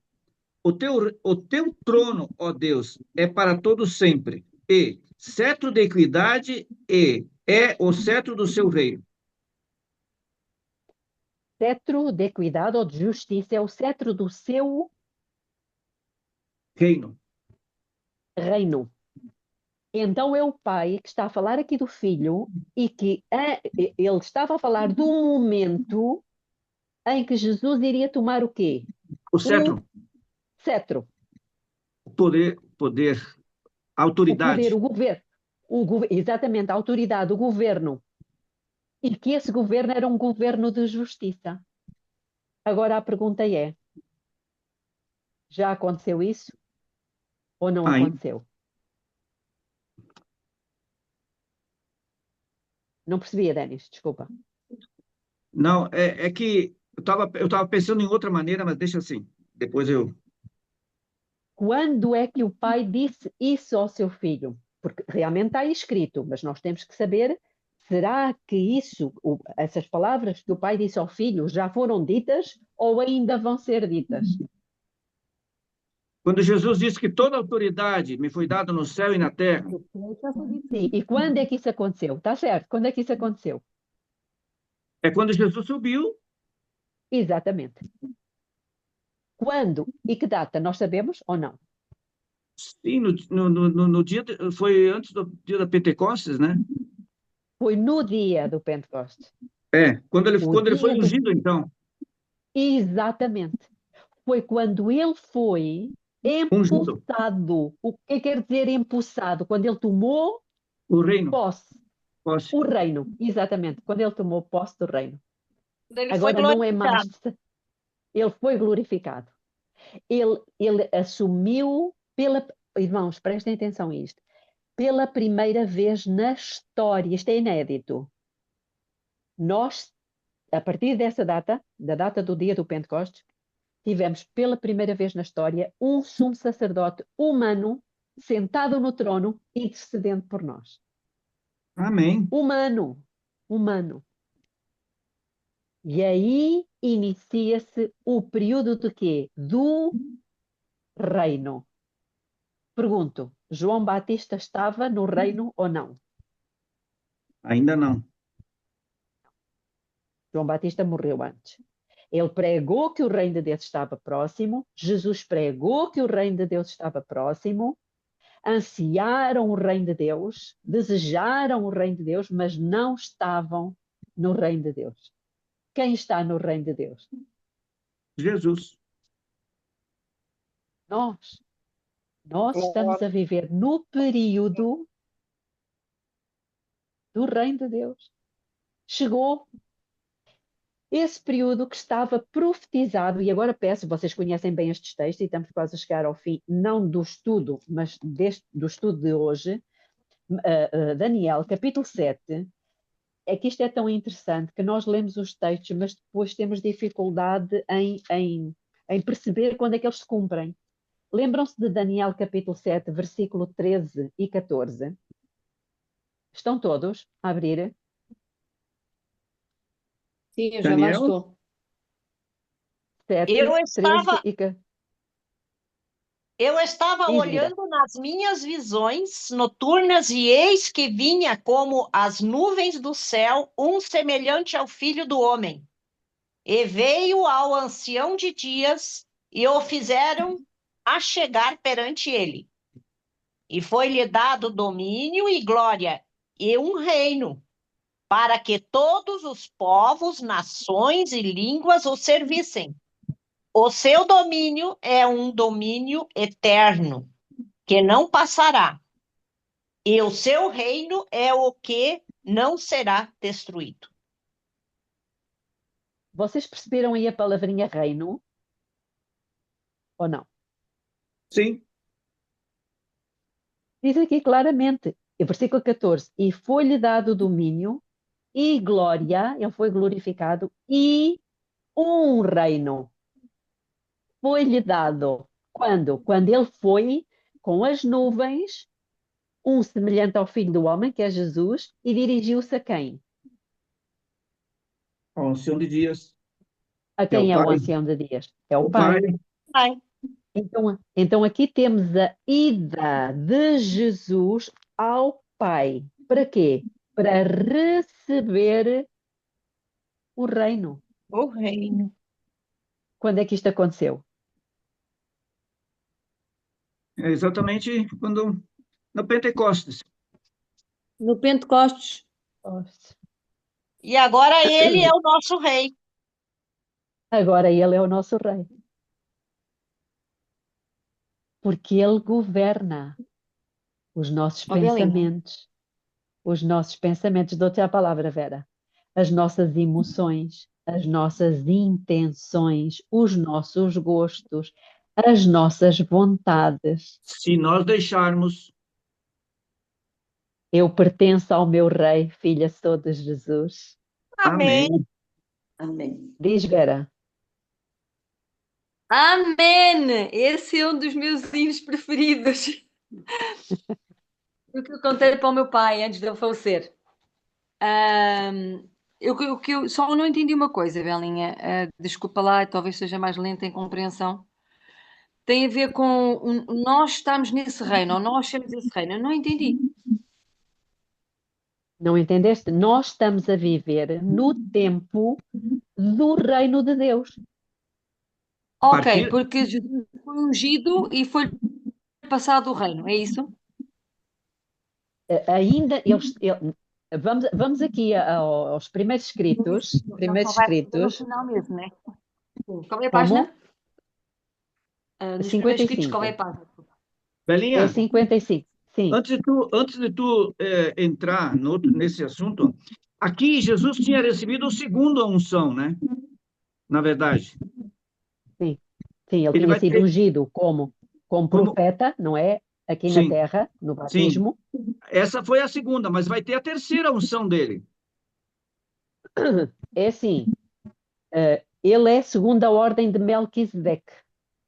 o teu trono, ó Deus, é para todo sempre, e cetro de equidade é o cetro do seu reino. Cetro de equidade ou de justiça é o cetro do seu Reino. reino. Então é o pai que está a falar aqui do filho e que ele estava a falar do momento em que Jesus iria tomar o quê? O cetro. O cetro. Poder, autoridade. O poder, o governo. Exatamente, a autoridade, o governo. E que esse governo era um governo de justiça. Agora a pergunta é, já aconteceu isso? Ou não aconteceu? Não percebia, Denis, desculpa. Não, é que eu tava pensando em outra maneira, mas deixa assim. Depois eu... Quando é que o pai disse isso ao seu filho? Porque realmente está aí escrito, mas nós temos que saber, será que essas palavras que o pai disse ao filho já foram ditas ou ainda vão ser ditas? Quando Jesus disse que toda autoridade me foi dada no céu e na terra. Sim, e quando é que isso aconteceu? Está certo, quando é que isso aconteceu? É quando Jesus subiu. Exatamente. Quando e que data, nós sabemos ou não? Sim, no dia, foi antes do dia da Pentecostes, né? Foi no dia do Pentecostes. Quando ele foi ungido, então. Exatamente. Foi quando ele foi empossado. O que quer dizer empossado? Quando ele tomou o reino. Posse. O reino, exatamente. Quando ele tomou posse do reino. Agora não é mais... Ele foi glorificado. Ele assumiu Irmãos, prestem atenção a isto. Pela primeira vez na história, isto é inédito. Nós, a partir dessa data, da data do dia do Pentecostes, tivemos pela primeira vez na história um sumo sacerdote humano sentado no trono intercedendo por nós. Amém. Humano. E aí inicia-se o período de quê? Do reino. Pergunto, João Batista estava no reino ou não? Ainda não. João Batista morreu antes. Ele pregou que o reino de Deus estava próximo, Jesus pregou que o reino de Deus estava próximo, ansiaram o reino de Deus, desejaram o reino de Deus, mas não estavam no reino de Deus. Quem está no reino de Deus? Jesus. Nós. Nós estamos a viver no período do reino de Deus. Chegou esse período que estava profetizado, e agora peço, vocês conhecem bem estes textos, e estamos quase a chegar ao fim, não do estudo, mas do estudo de hoje, Daniel, capítulo 7, é que isto é tão interessante que nós lemos os textos, mas depois temos dificuldade em perceber quando é que eles se cumprem. Lembram-se de Daniel, capítulo 7, versículo 13 e 14? Estão todos a abrir? Sim, eu já lá estou. 7, Eu 13 e 14. Eu estava olhando nas minhas visões noturnas e eis que vinha como as nuvens do céu um semelhante ao Filho do Homem. E veio ao ancião de dias e o fizeram achegar perante ele. E foi-lhe dado domínio e glória e um reino, para que todos os povos, nações e línguas o servissem. O seu domínio é um domínio eterno, que não passará, e o seu reino é o que não será destruído. Vocês perceberam aí a palavrinha reino? Ou não? Sim. Diz aqui claramente, versículo 14, e foi-lhe dado domínio e glória, ele foi glorificado, e um reino foi-lhe dado. Quando? Quando ele foi com as nuvens, semelhante ao Filho do Homem, que é Jesus, e dirigiu-se a quem? Ao ancião de dias. A É quem o é o Pai. ancião de dias? É o O Pai. Pai. Ai, Então aqui temos a ida de Jesus ao Pai. Para quê? Para receber o reino. o reino. Quando é que isto aconteceu? É exatamente quando na Pentecostes. No Pentecostes. E agora ele é o nosso rei. Agora ele é o nosso rei. Porque ele governa os nossos Ó, Belinha. pensamentos. Os nossos pensamentos. Dou-te a palavra, Vera. As nossas emoções, as nossas intenções, os nossos gostos, as nossas vontades. Se nós deixarmos, Eu pertenço ao meu Rei, filha sou de Jesus. Amém. amém. Amém. Diz, Vera. Amém! Esse é um dos meus hinos preferidos. O que eu contei para o meu pai antes de ele falecer. Eu só não entendi uma coisa, Belinha. Desculpa lá, talvez seja mais lenta em compreensão. Tem a ver com nós estamos nesse reino, ou nós somos esse reino. Eu não entendi. Não entendeste? Nós estamos a viver no tempo do reino de Deus. Ok, Partir- porque Jesus foi ungido e foi passado o reino, é isso? Ainda vamos aqui aos primeiros escritos. Então Primeiros só vai receber no escritos, final mesmo, né? Sim. Qual é a como? página? Nos primeiros escritos, qual é a 55. página? É Belinha, 55. Sim. antes de tu entrar nesse assunto, aqui Jesus tinha recebido o segundo a unção, né? Na verdade. Sim, sim, ele Ele tinha vai sido ter, ungido como como, profeta, não é? Aqui na sim, terra, no sim. batismo. Essa foi a segunda, mas vai ter a terceira unção dele. É assim, ele é segundo a ordem de Melquisedeque.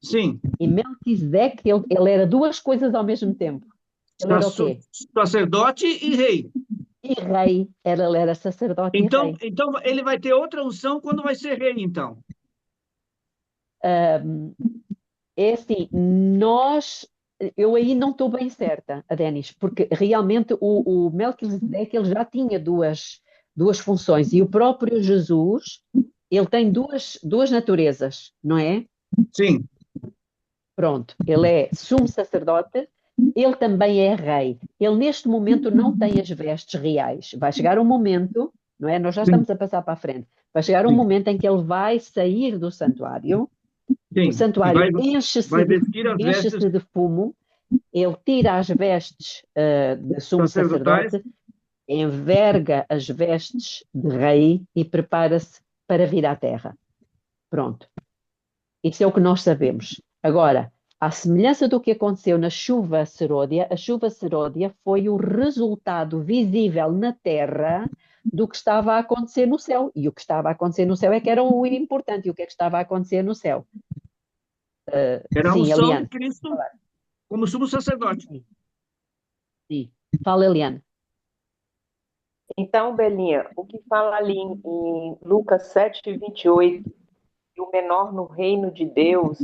Sim. E Melquisedeque, ele era duas coisas ao mesmo tempo. Ele era o quê? Sacerdote e rei. E rei. Ele era sacerdote e Então, rei. então ele vai ter outra unção quando vai ser rei, então. É assim, eu aí não estou bem certa, Adenis, porque realmente o Melquisedeque ele já tinha duas funções e o próprio Jesus ele tem duas naturezas, não é? Sim. Pronto, ele é sumo sacerdote, ele também é rei. Ele neste momento não tem as vestes reais. Vai chegar um momento, não é? Nós já Sim, estamos a passar para a frente. Vai chegar um sim, momento em que ele vai sair do santuário. O sim. E santuário enche-se vai de, vestir as vestes enche-se de fumo. Ele tira as vestes de sumo sacerdotais. sacerdote, enverga as vestes de rei e prepara-se para vir à terra. Pronto. Isso é o que nós sabemos. Agora, à semelhança do que aconteceu na chuva seródia, a chuva seródia foi o resultado visível na terra do que estava a acontecer no céu. E o que estava a acontecer no céu é que era o importante. E o que é que estava a acontecer no céu? Era a Sim, unção de Eliane. Cristo como sumo sacerdote. Sim, sim. Fala, Eliane. Então, Belinha, o que fala ali em Lucas 7:28, que o menor no reino de Deus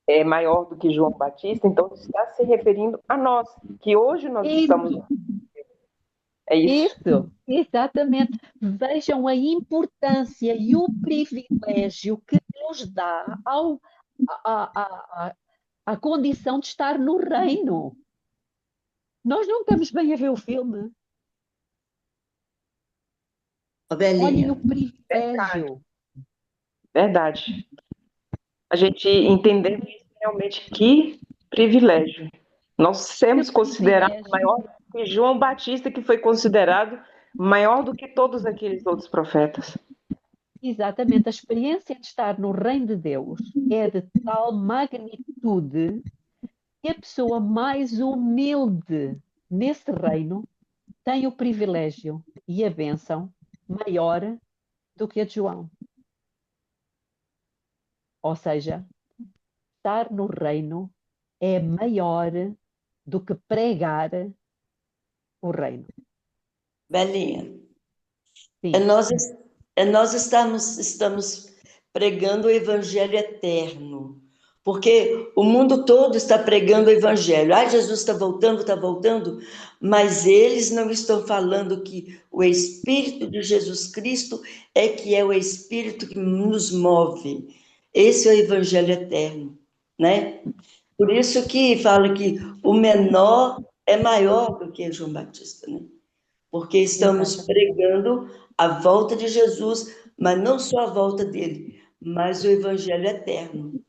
é maior do que João Batista, então está se referindo a nós, que hoje nós estamos. Isso, É isso? isso, exatamente. Vejam a importância e o privilégio que Deus dá à condição de estar no reino. Nós não estamos bem a ver o filme. Olhem o privilégio. Verdade. A gente entender realmente que privilégio. Nós sermos Que considerados privilégio. maior do que João Batista, que foi considerado maior do que todos aqueles outros profetas. Exatamente. A experiência de estar no reino de Deus é de tal magnitude que a pessoa mais humilde nesse reino, tem o privilégio e a bênção maior do que a de João. Ou seja, estar no reino é maior do que pregar o reino. Belinha, Sim, nós estamos pregando o evangelho eterno, porque o mundo todo está pregando o evangelho. Ah, Jesus está voltando, mas eles não estão falando que o Espírito de Jesus Cristo é que é o Espírito que nos move. Esse é o evangelho eterno, né? Por isso que fala que o menor é maior do que João Batista, né? Porque estamos exatamente. pregando a volta de Jesus, mas não só a volta dele, mas o evangelho eterno.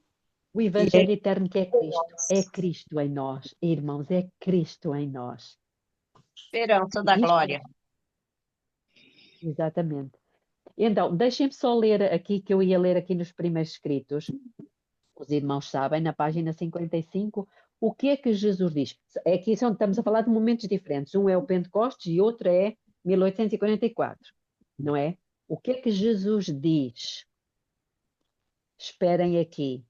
O evangelho eterno que é Cristo. É Cristo em nós, irmãos, é Cristo em nós. Esperança da Isto- glória. Exatamente. Então, deixem-me só ler aqui, que eu ia ler aqui nos primeiros escritos. Os irmãos sabem, na página 55, o que é que Jesus diz. Aqui estamos a falar de momentos diferentes. Um é o Pentecostes e outro é 1844, não é? O que é que Jesus diz? Esperem aqui.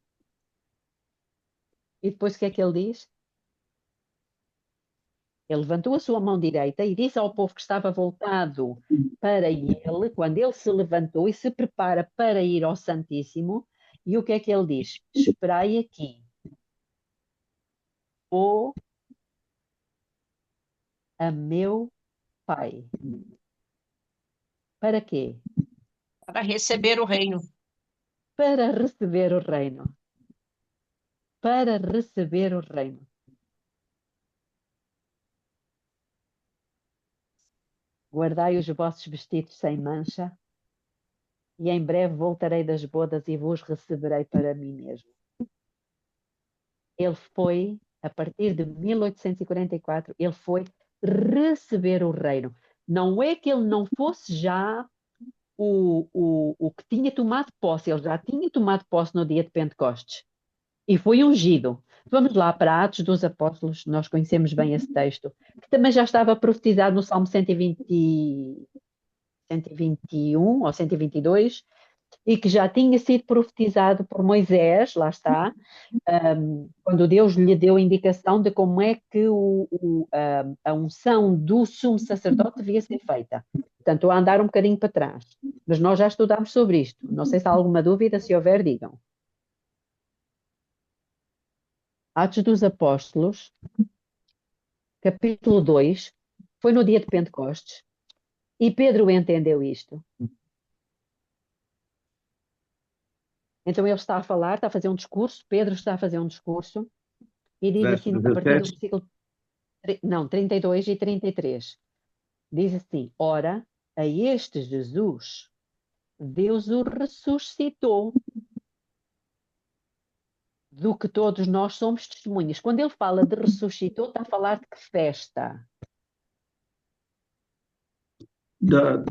E depois o que é que ele diz? Ele levantou a sua mão direita e disse ao povo que estava voltado para ele, quando ele se levantou e se prepara para ir ao Santíssimo, e o que é que ele diz? Esperai aqui. Ou a meu Pai. Para quê? Para receber o reino. Para receber o reino. Para receber o reino. Guardai os vossos vestidos sem mancha, e em breve voltarei das bodas e vos receberei para mim mesmo. Ele foi, a partir de 1844, ele foi receber o reino. Não é que ele não fosse já o que tinha tomado posse, ele já tinha tomado posse no dia de Pentecostes e foi ungido. Vamos lá para Atos dos Apóstolos, nós conhecemos bem esse texto, que também já estava profetizado no Salmo 121 ou 122, e que já tinha sido profetizado por Moisés, lá está, quando Deus lhe deu a indicação de como é que a unção do sumo sacerdote devia ser feita. Portanto, estou a andar um bocadinho para trás, mas nós já estudámos sobre isto. Não sei se há alguma dúvida, se houver, digam. Atos dos Apóstolos, capítulo 2, foi no dia de Pentecostes, e Pedro entendeu isto. Então ele está a falar, está a fazer um discurso, Pedro está a fazer um discurso, e diz Verso assim, a partir do 17. versículo 32 e 33, diz assim: Ora, a este Jesus, Deus o ressuscitou, do que todos nós somos testemunhas. Quando ele fala de ressuscitou, está a falar de que festa? Da,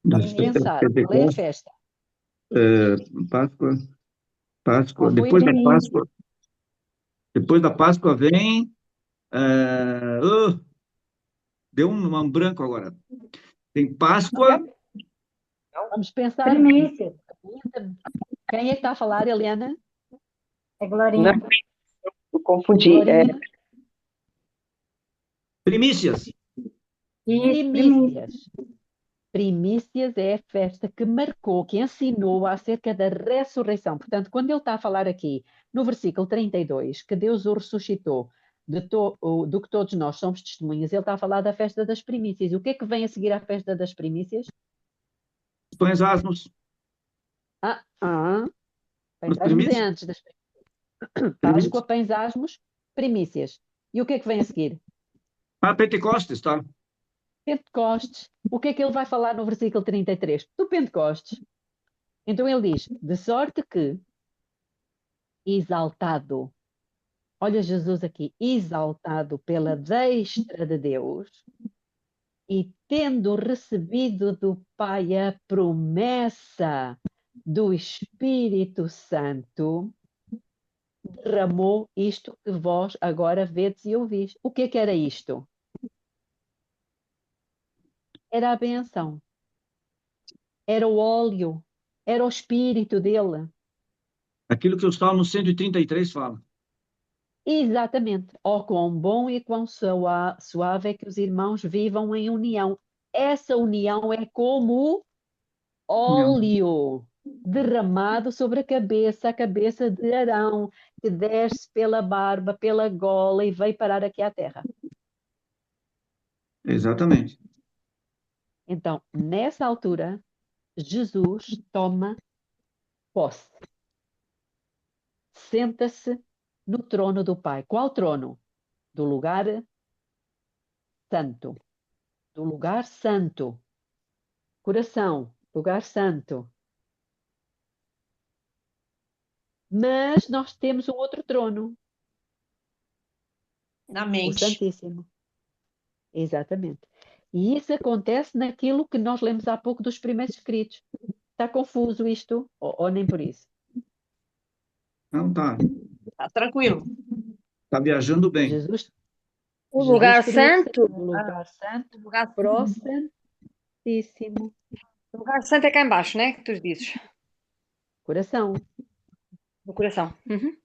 Vamos pensar, qual é a Pentecostes, festa? Páscoa, Qual foi depois o da domingo? Páscoa, vem, eh, oh, deu um branco agora. Tem Páscoa, Vamos pensar. Primícia. Quem é que está a falar, Helena? É Glorinha. Não, eu confundi. Glorinha? primícias. Isso, primícia. Primícias. Primícias é a festa que marcou, que ensinou acerca da ressurreição. Portanto, quando ele está a falar aqui, no versículo 32, que Deus o ressuscitou, do que todos nós somos testemunhas, ele está a falar da festa das primícias. O que é que vem a seguir à festa das primícias? Pães asmos. Pães As asmos é primícias. antes das Páscoa, pães asmos, primícias. E o que é que vem a seguir? Pentecostes, tá? Pentecostes. O que é que ele vai falar no versículo 33? Do Pentecostes. Então ele diz, de sorte que, exaltado, olha Jesus aqui, exaltado pela destra de Deus, e tendo recebido do Pai a promessa do Espírito Santo, derramou isto que vós agora vedes e ouvis. O que é que era isto? Era a benção, era o óleo, era o espírito dele. Aquilo que o Salmo 133 fala. Exatamente. Oh, quão bom e quão suave é que os irmãos vivam em união. Essa união é como óleo derramado sobre a cabeça de Arão, que desce pela barba, pela gola e veio parar aqui à terra. Exatamente. Então, nessa altura, Jesus toma posse. Senta-se no trono do Pai. Qual trono? Do lugar santo. Do lugar santo. Coração, lugar santo. Mas nós temos um outro trono, Na o mente. Santíssimo. Exatamente. E isso acontece naquilo que nós lemos há pouco dos primeiros escritos. Está confuso isto? Ou nem por isso? Não, tá. Tá tranquilo. Tá viajando bem. Jesus O lugar teria que santo, ser do lugar santo o lugar, para o Santíssimo. o lugar santo é cá embaixo, né? Que tu dizes. Coração. No coração. Uhum.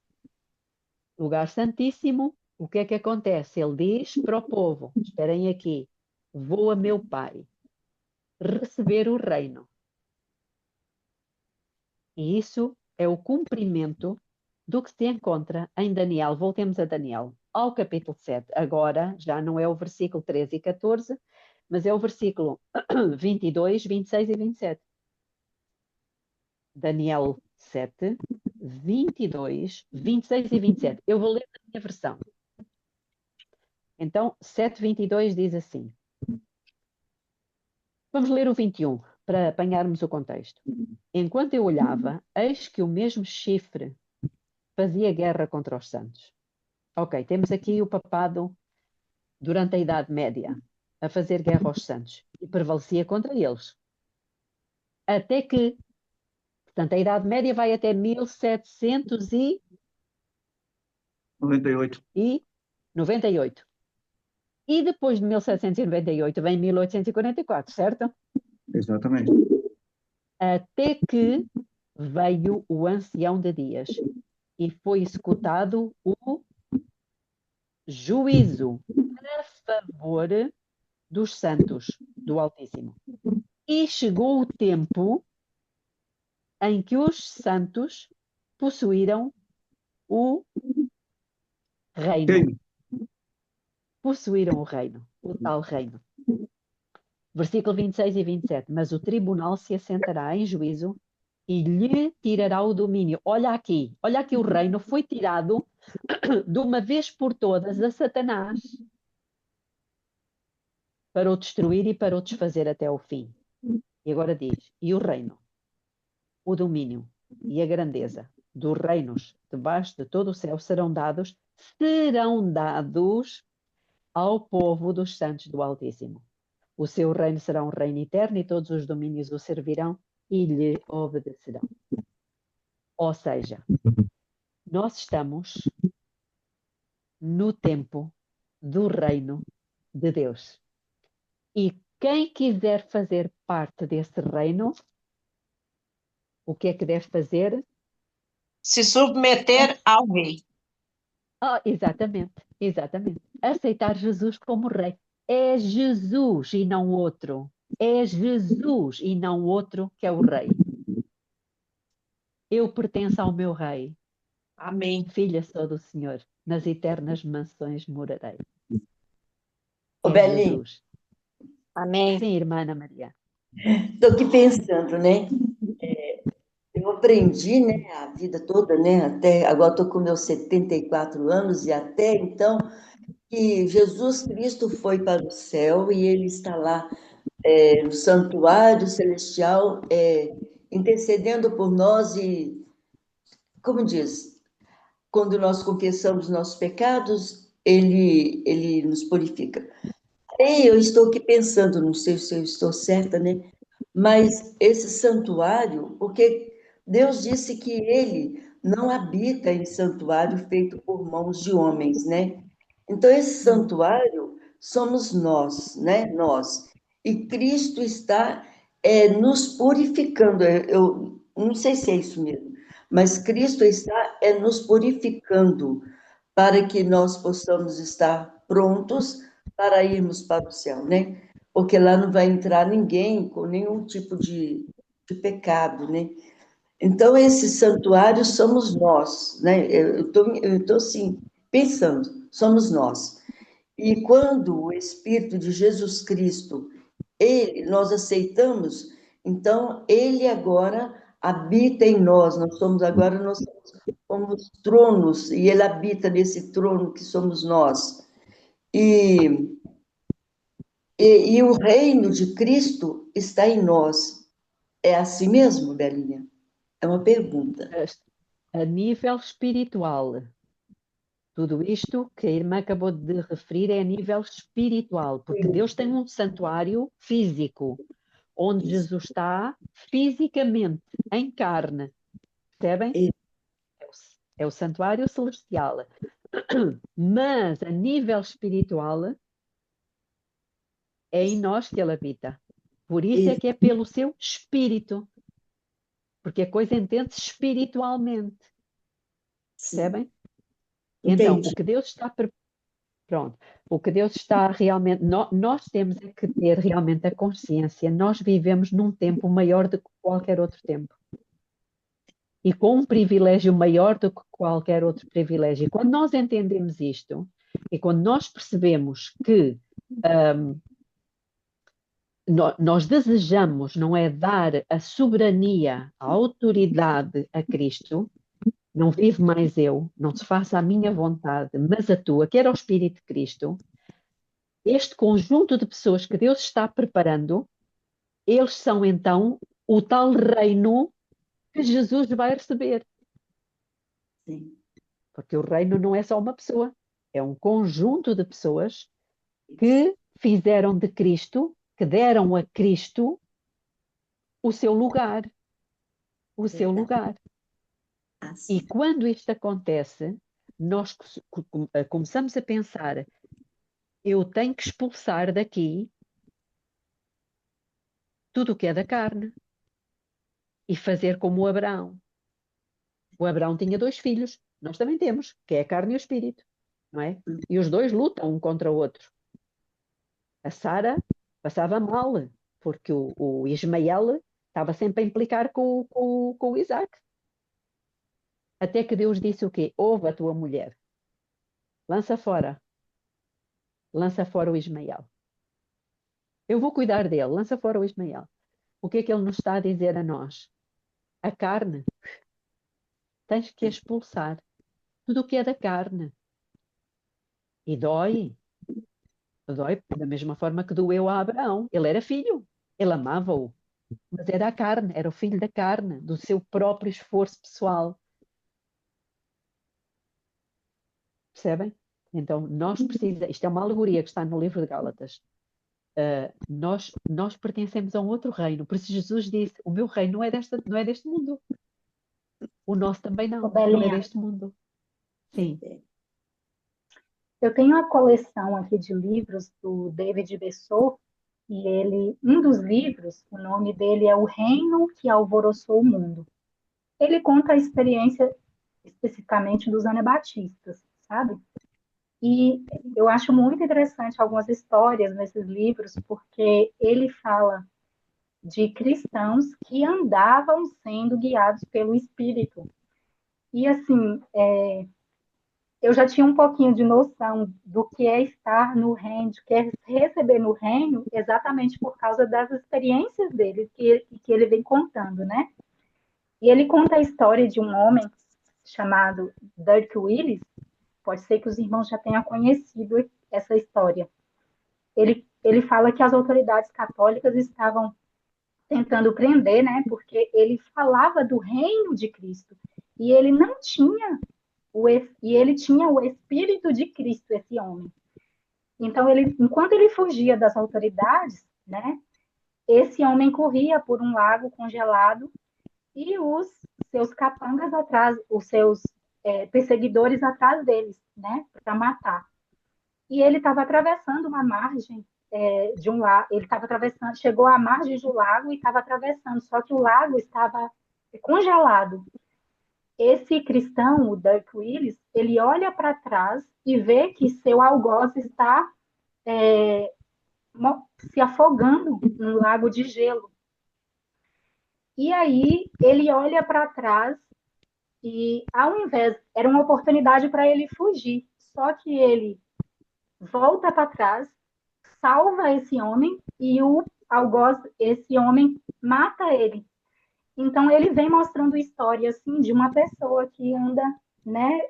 Lugar Santíssimo, o que é que acontece? Ele diz para o povo: esperem aqui, vou a meu Pai receber o reino. E isso é o cumprimento do que se encontra em Daniel. Voltemos a Daniel, ao capítulo 7. Agora já não é o versículo 13 e 14, mas é o versículo 22, 26 e 27. Daniel 7, 22, 26 e 27. Eu vou ler a minha versão. Então, 7:22 diz assim. Vamos ler o 21, para apanharmos o contexto. Enquanto eu olhava, eis que o mesmo chifre fazia guerra contra os santos. Ok, temos aqui o papado durante a Idade Média a fazer guerra aos santos e prevalecia contra eles. Até que, portanto, a Idade Média vai até 98. 1798. E depois de 1798 vem 1844, certo? Exatamente. Até que veio o ancião de dias e foi executado o juízo a favor dos santos do Altíssimo. E chegou o tempo em que os santos possuíram o reino. Possuíram o reino, o tal reino. Versículo 26 e 27. Mas o tribunal se assentará em juízo e lhe tirará o domínio. Olha aqui o reino foi tirado de uma vez por todas a Satanás para o destruir e para o desfazer até ao fim. E agora diz, e o reino, o domínio e a grandeza dos reinos debaixo de todo o céu serão dados ao povo dos santos do Altíssimo. O seu reino será um reino eterno e todos os domínios o servirão e lhe obedecerão. Ou seja, nós estamos no tempo do reino de Deus. E quem quiser fazer parte desse reino, o que é que deve fazer? Se submeter ao rei. Exatamente. Aceitar Jesus como rei. É Jesus e não outro. É Jesus e não outro que é o rei. Eu pertenço ao meu rei. Amém. Filha sou do Senhor. Nas eternas mansões morarei. Ô, Belinha. Jesus. Amém. Sim, irmã Ana Maria. Estou aqui pensando, né? Eu aprendi, né, a vida toda, né? Até agora estou com meus 74 anos e até então que Jesus Cristo foi para o céu e ele está lá no santuário celestial intercedendo por nós e, como diz, quando nós confessamos nossos pecados, ele nos purifica. Aí eu estou aqui pensando, não sei se eu estou certa, né? Mas esse santuário, porque Deus disse que ele não habita em santuário feito por mãos de homens, né? Então, esse santuário somos nós, né? Nós. E Cristo está nos purificando. Eu não sei se é isso mesmo, mas Cristo está nos purificando para que nós possamos estar prontos para irmos para o céu, né? Porque lá não vai entrar ninguém com nenhum tipo de pecado, né? Então, esse santuário somos nós, né? Eu estou assim, pensando, somos nós. E quando o Espírito de Jesus Cristo, nós aceitamos, então ele agora habita em nós, nós somos como os tronos, e ele habita nesse trono que somos nós. E, e o reino de Cristo está em nós. É assim mesmo, Belinha? É uma pergunta. A nível espiritual, tudo isto que a irmã acabou de referir é a nível espiritual, porque Deus tem um santuário físico, onde Jesus está fisicamente, em carne. Percebem? É o santuário celestial. Mas a nível espiritual, é em nós que ele habita. Por isso é que é pelo seu espírito. Porque a coisa entende-se espiritualmente. Percebem? Então, Entendi. o que Deus está pronto, o que Deus está realmente, nós temos é que ter realmente a consciência, nós vivemos num tempo maior do que qualquer outro tempo. E com um privilégio maior do que qualquer outro privilégio. E quando nós entendemos isto, e quando nós percebemos que nós desejamos, não é, dar a soberania, a autoridade a Cristo, não vive mais eu, não se faça a minha vontade, mas a tua, que era o Espírito de Cristo, este conjunto de pessoas que Deus está preparando, eles são então o tal reino que Jesus vai receber. Sim. Porque o reino não é só uma pessoa, é um conjunto de pessoas que fizeram de Cristo, que deram a Cristo o seu lugar. O seu lugar. E quando isto acontece, nós começamos a pensar, eu tenho que expulsar daqui tudo o que é da carne e fazer como o Abraão. O Abraão tinha 2 filhos, nós também temos, que é a carne e o espírito, não é? E os dois lutam um contra o outro. A Sara passava mal, porque o Ismael estava sempre a implicar com o Isaac. Até que Deus disse o quê? Ouve a tua mulher. Lança fora o Ismael. Eu vou cuidar dele, lança fora o Ismael. O que é que ele nos está a dizer a nós? A carne. Tens que expulsar tudo o que é da carne. E dói. Dói da mesma forma que doeu a Abraão. Ele era filho, ele amava-o. Mas era a carne, era o filho da carne, do seu próprio esforço pessoal. Percebem? Então, nós precisamos, isto é uma alegoria que está no livro de Gálatas. Nós pertencemos a um outro reino. Por isso Jesus disse, o meu reino não é deste mundo. O nosso também não é deste mundo. Sim. Eu tenho uma coleção aqui de livros do David Bessot, e um dos livros, o nome dele é O Reino que Alvoroçou o Mundo. Ele conta a experiência especificamente dos anabatistas, sabe? E eu acho muito interessante algumas histórias nesses livros, porque ele fala de cristãos que andavam sendo guiados pelo Espírito. E, assim, eu já tinha um pouquinho de noção do que é estar no reino, do que é receber no reino, exatamente por causa das experiências dele, que ele vem contando, né? E ele conta a história de um homem chamado Dirk Willis, pode ser que os irmãos já tenham conhecido essa história. Ele fala que as autoridades católicas estavam tentando prender, né? Porque ele falava do reino de Cristo e ele não tinha ele tinha o Espírito de Cristo, esse homem. Então enquanto ele fugia das autoridades, né? Esse homem corria por um lago congelado e os seus capangas atrás, os seus perseguidores atrás deles, né, para matar. E ele estava atravessando uma margem de um lago, ele estava atravessando, chegou à margem do lago e estava atravessando, só que o lago estava congelado. Esse cristão, o Dirk Willis, ele olha para trás e vê que seu algoz está se afogando num lago de gelo. E aí ele olha para trás e, ao invés, era uma oportunidade para ele fugir. Só que ele volta para trás, salva esse homem e o algoz, esse homem mata ele. Então ele vem mostrando história assim de uma pessoa que anda, né,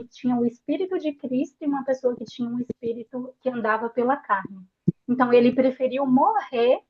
tinha o espírito de Cristo e uma pessoa que tinha um espírito que andava pela carne. Então ele preferiu morrer